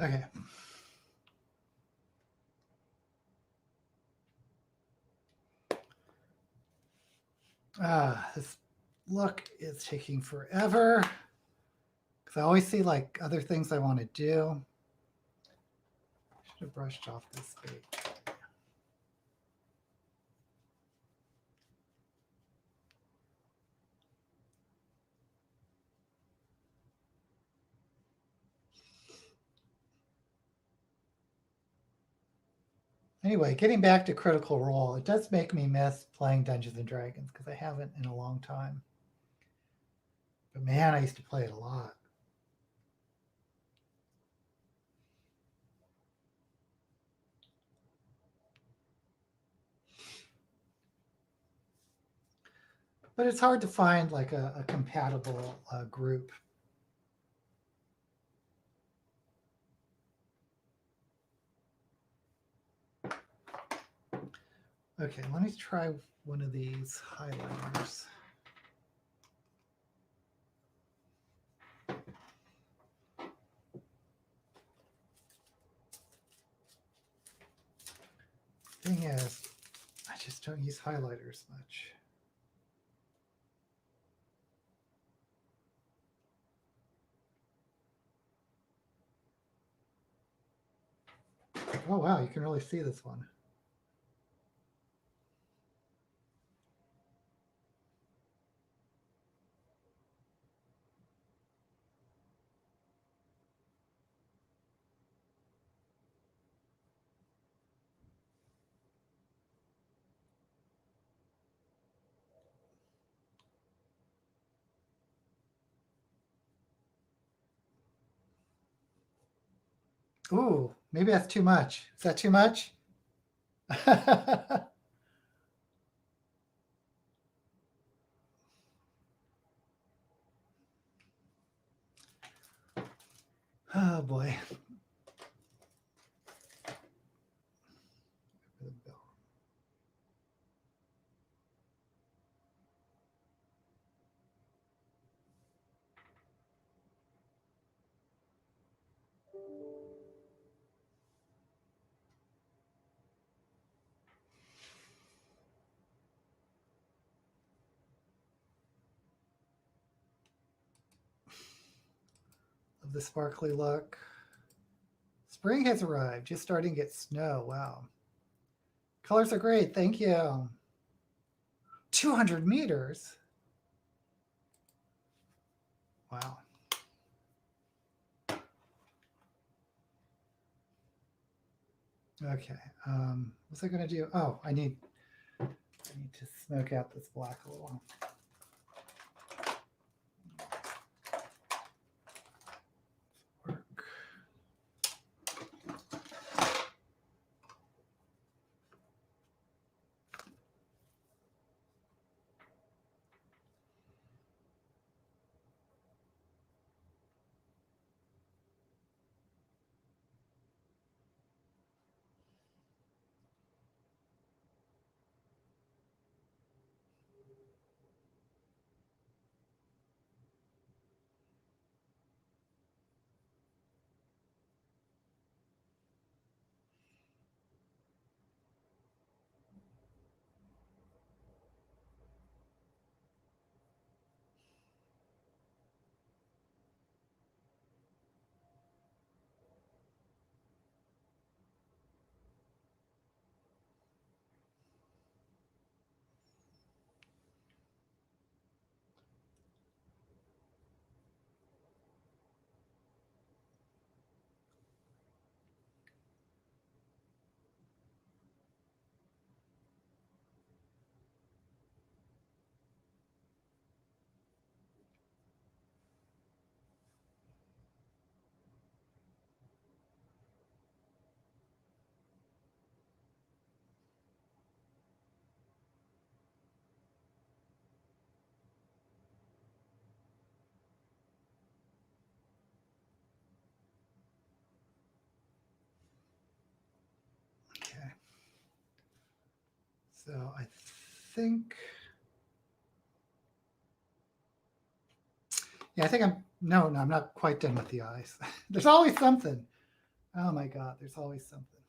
Okay. This look is taking forever because I always see like other things I want to do. I should have brushed off this page. Anyway, getting back to Critical Role, it does make me miss playing Dungeons and Dragons because I haven't in a long time. But man, I used to play it a lot. But it's hard to find like a compatible group. Okay, let me try one of these highlighters. Thing is, I just don't use highlighters much. Oh wow, you can really see this one. Ooh, maybe that's too much. Is that too much? Oh boy. Of the sparkly look. Spring has arrived, just starting to get snow. Wow. Colors are great. Thank you. 200 meters. Wow. Okay. What's I going to do? Oh, I need to smoke out this black a little. Work. Okay. So I think, yeah, I think I'm, no, I'm not quite done with the eyes. There's always something. Oh my God, there's always something.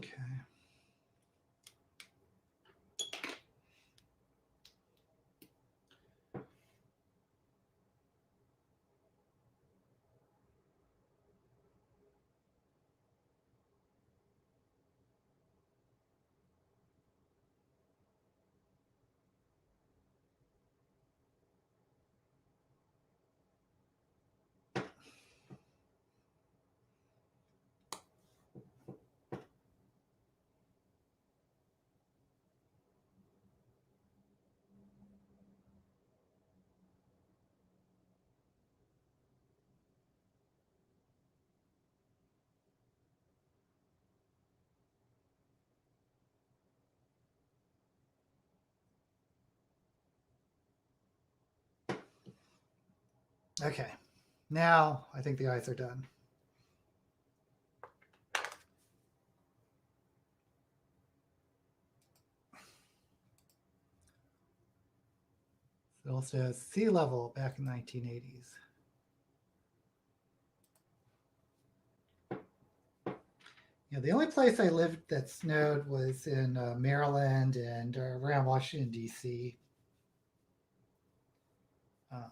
Okay. Okay. Now I think the eyes are done. It also says sea level back in the 1980s. Yeah, the only place I lived that snowed was in Maryland and around Washington, D.C. Um,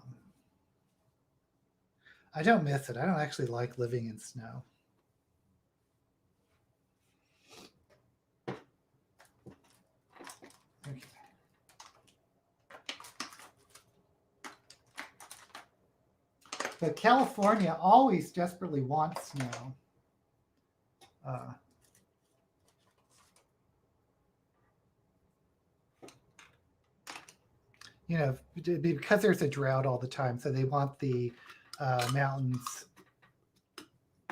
I don't miss it. I don't actually like living in snow. Okay. But California always desperately wants snow. You know, because there's a drought all the time, so they want the mountains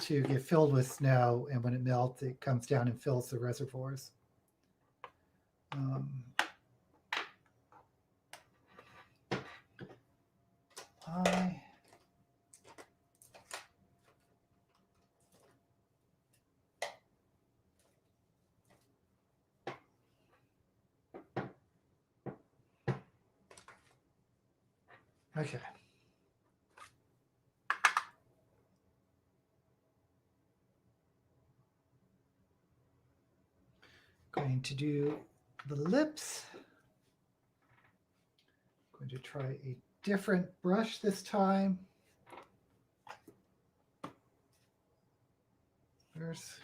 to get filled with snow, and when it melts, it comes down and fills the reservoirs. I Okay. Going to do the lips. Going to try a different brush this time. There's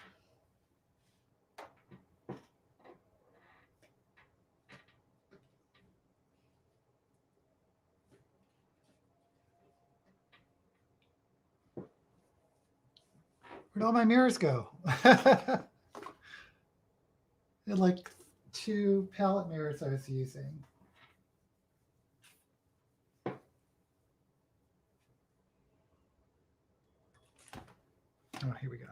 Where'd all my mirrors go? I had like 2 palette mirrors I was using. Oh, here we go.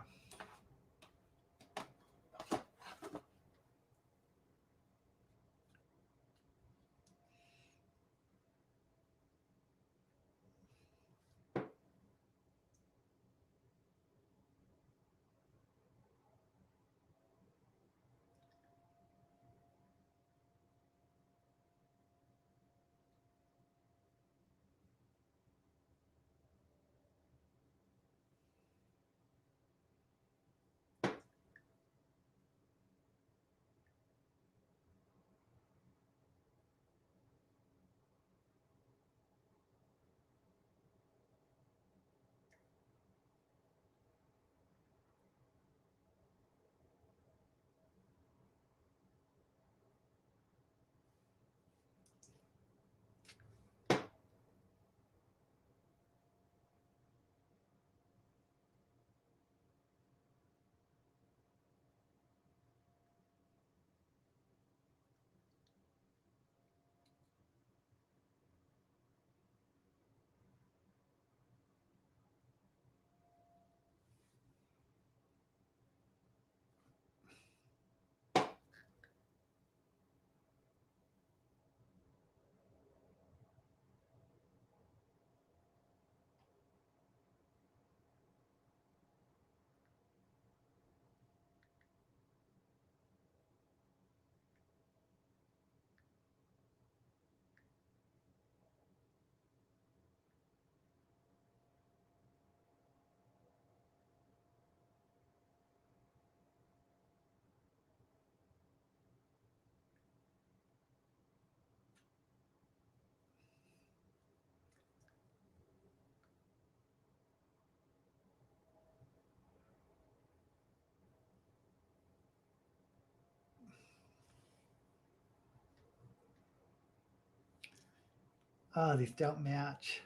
Oh, these don't match.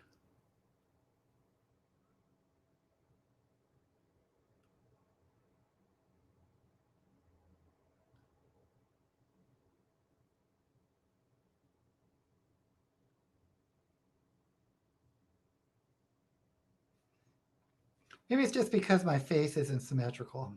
Maybe it's just because my face isn't symmetrical.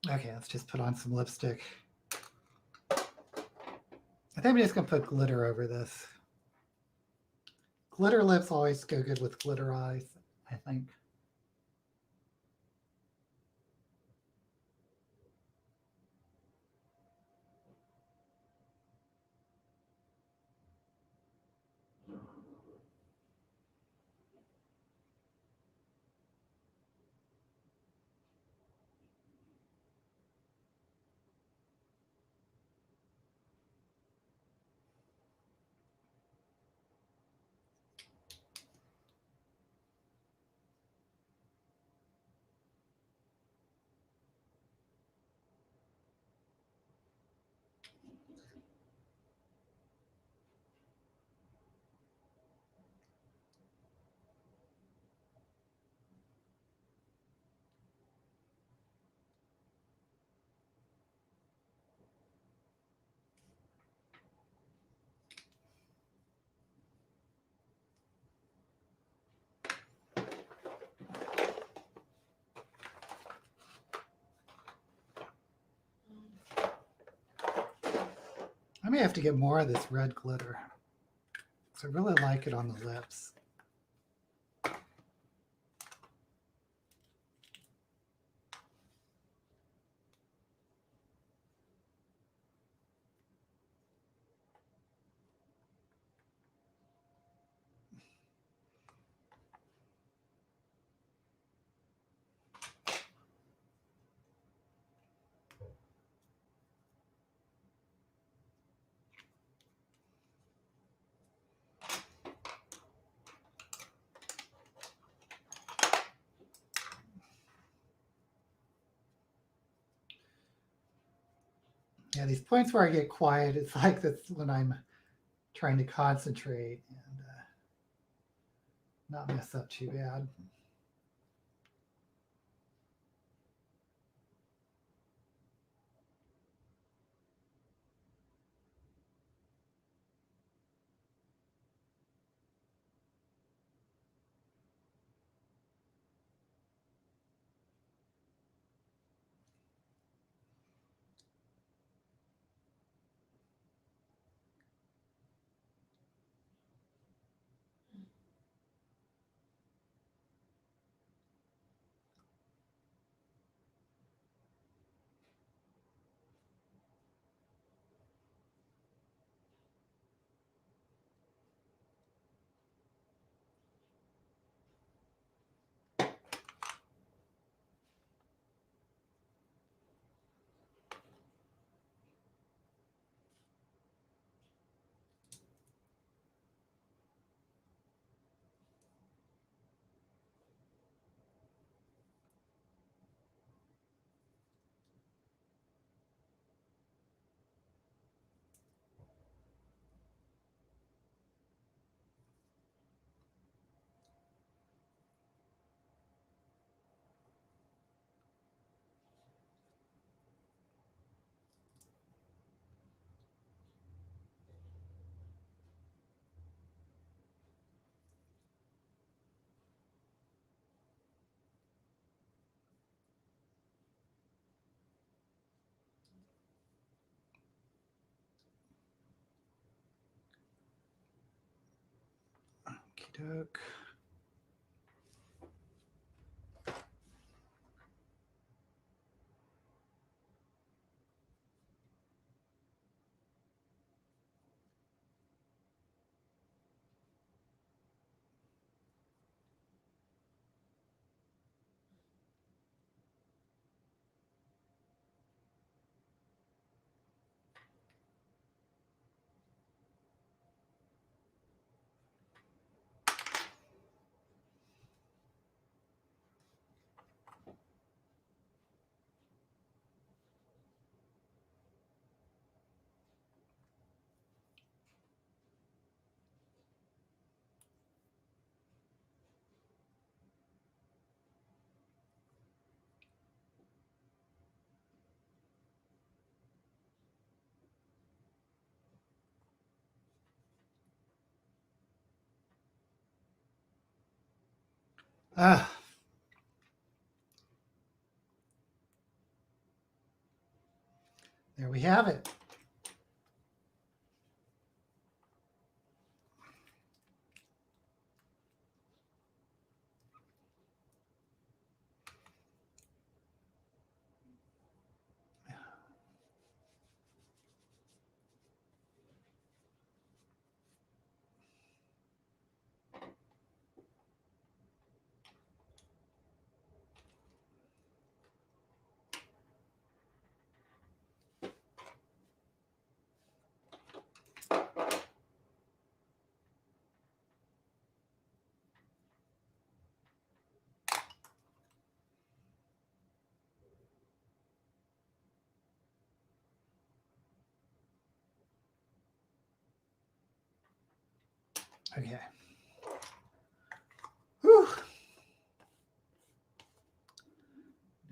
Okay, let's just put on some lipstick. I think I'm just going to put glitter over this. Glitter lips always go good with glitter eyes, I think. I may have to get more of this red glitter. So I really like it on the lips. Yeah, these points where I get quiet, it's like that's when I'm trying to concentrate and not mess up too bad. joke. Ah, there we have it. Okay. Whew.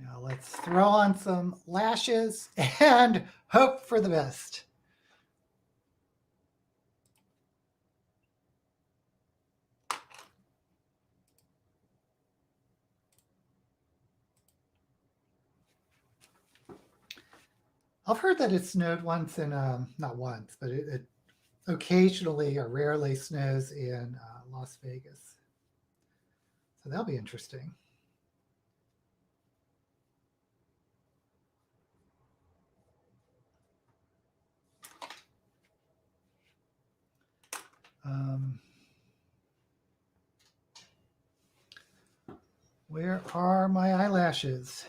Now let's throw on some lashes and hope for the best. I've heard that it snowed once in, not once, but it occasionally or rarely snows in Las Vegas. So that'll be interesting. Where are my eyelashes?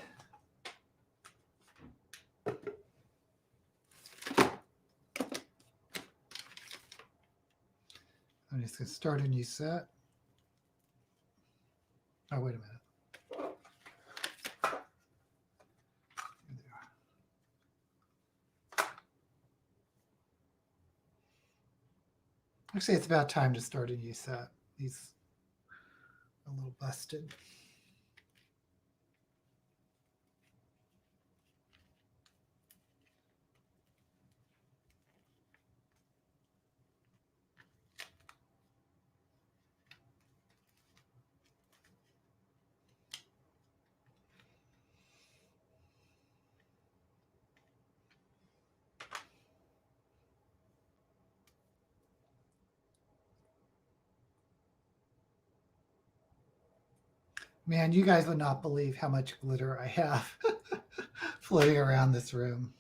I'm just going to start a new set. Oh, wait a minute. Here they are. Actually, it's about time to start a new set. These are a little busted. Man, you guys would not believe how much glitter I have floating around this room.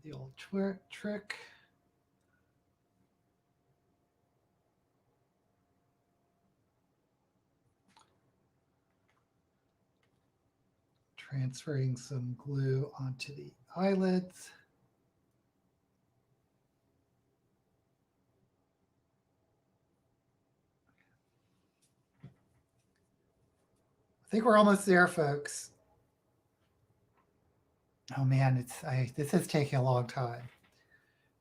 The old trick. Transferring some glue onto the eyelids. I think we're almost there, folks. Oh man, this is taking a long time.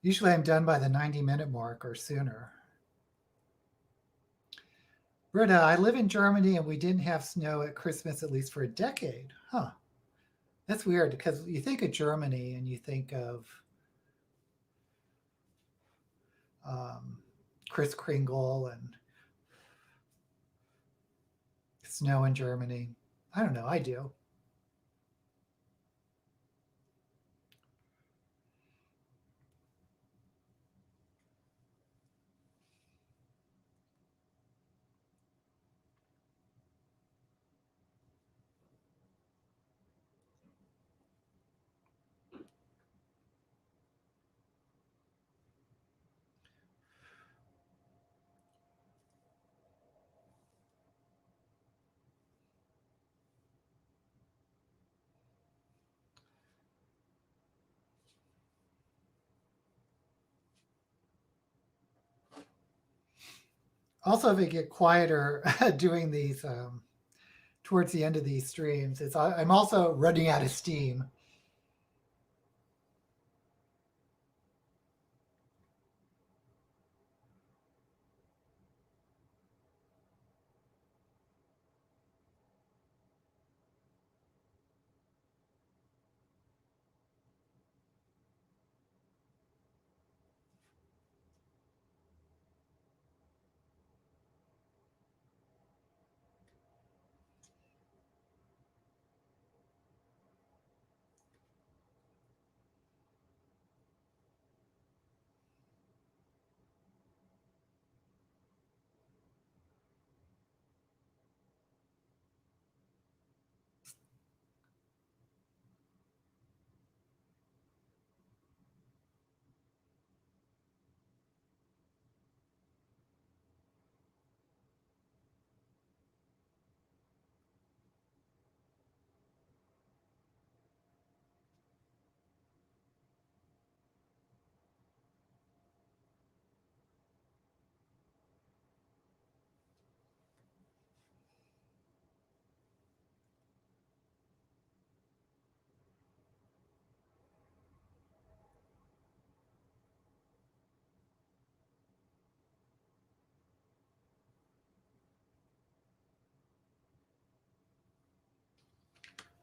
Usually I'm done by the 90-minute mark or sooner. Britta, I live in Germany and we didn't have snow at Christmas at least for a decade. Huh. That's weird because you think of Germany and you think of Kris Kringle and snow in Germany. I don't know. I do. Also, if it get quieter doing these towards the end of these streams, I'm also running out of steam.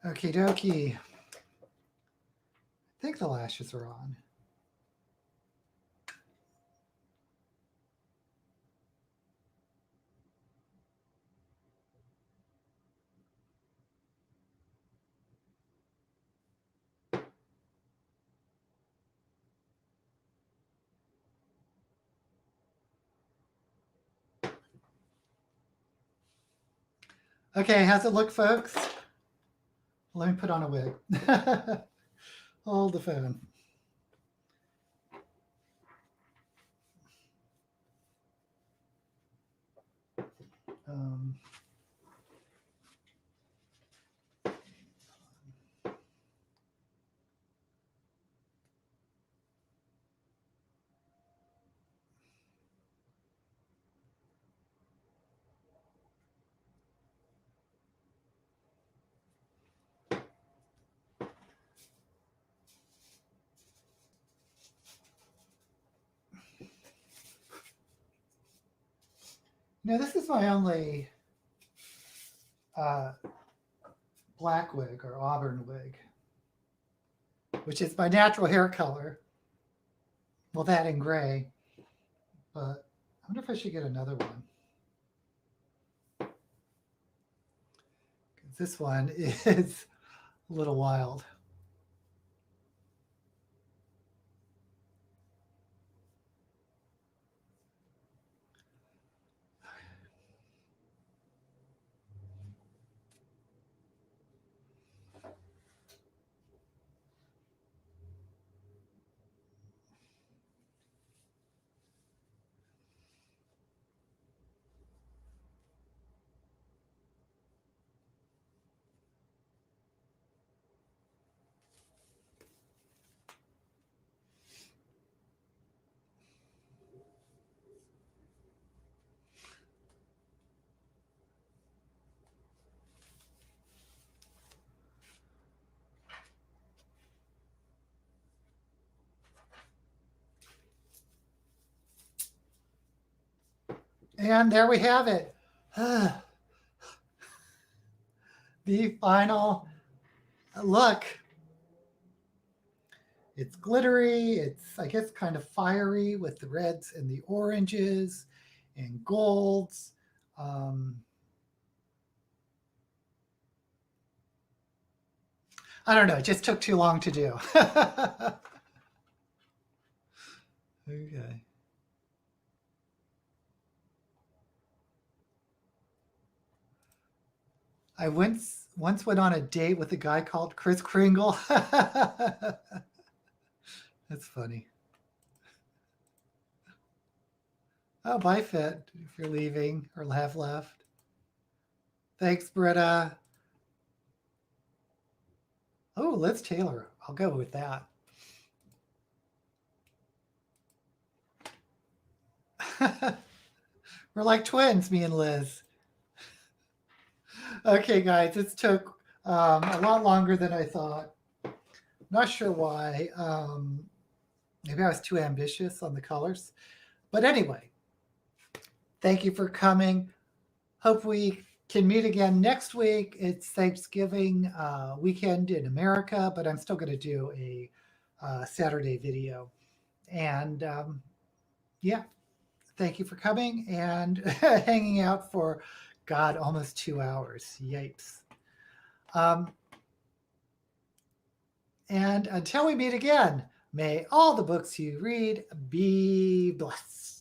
Okie dokie. I think the lashes are on. Okay, how's it look, folks? Let me put on a wig. Hold the phone. Um, now, this is my only black wig or auburn wig, which is my natural hair color. Well, that in gray. But I wonder if I should get another one. This one is a little wild. And there we have it. The final look. It's glittery. It's, I guess, kind of fiery with the reds and the oranges and golds. I don't know. It just took too long to do. Okay. I once went on a date with a guy called Kris Kringle. That's funny. Oh, bye, Fit, if you're leaving or have left. Thanks, Britta. Oh, Liz Taylor. I'll go with that. We're like twins, me and Liz. Okay, guys, this took a lot longer than I thought. Not sure why. Maybe I was too ambitious on the colors. But anyway, thank you for coming. Hope we can meet again next week. It's Thanksgiving weekend in America, but I'm still going to do a Saturday video. And yeah, thank you for coming and hanging out for, God, almost 2 hours. Yipes. And until we meet again, may all the books you read be blessed.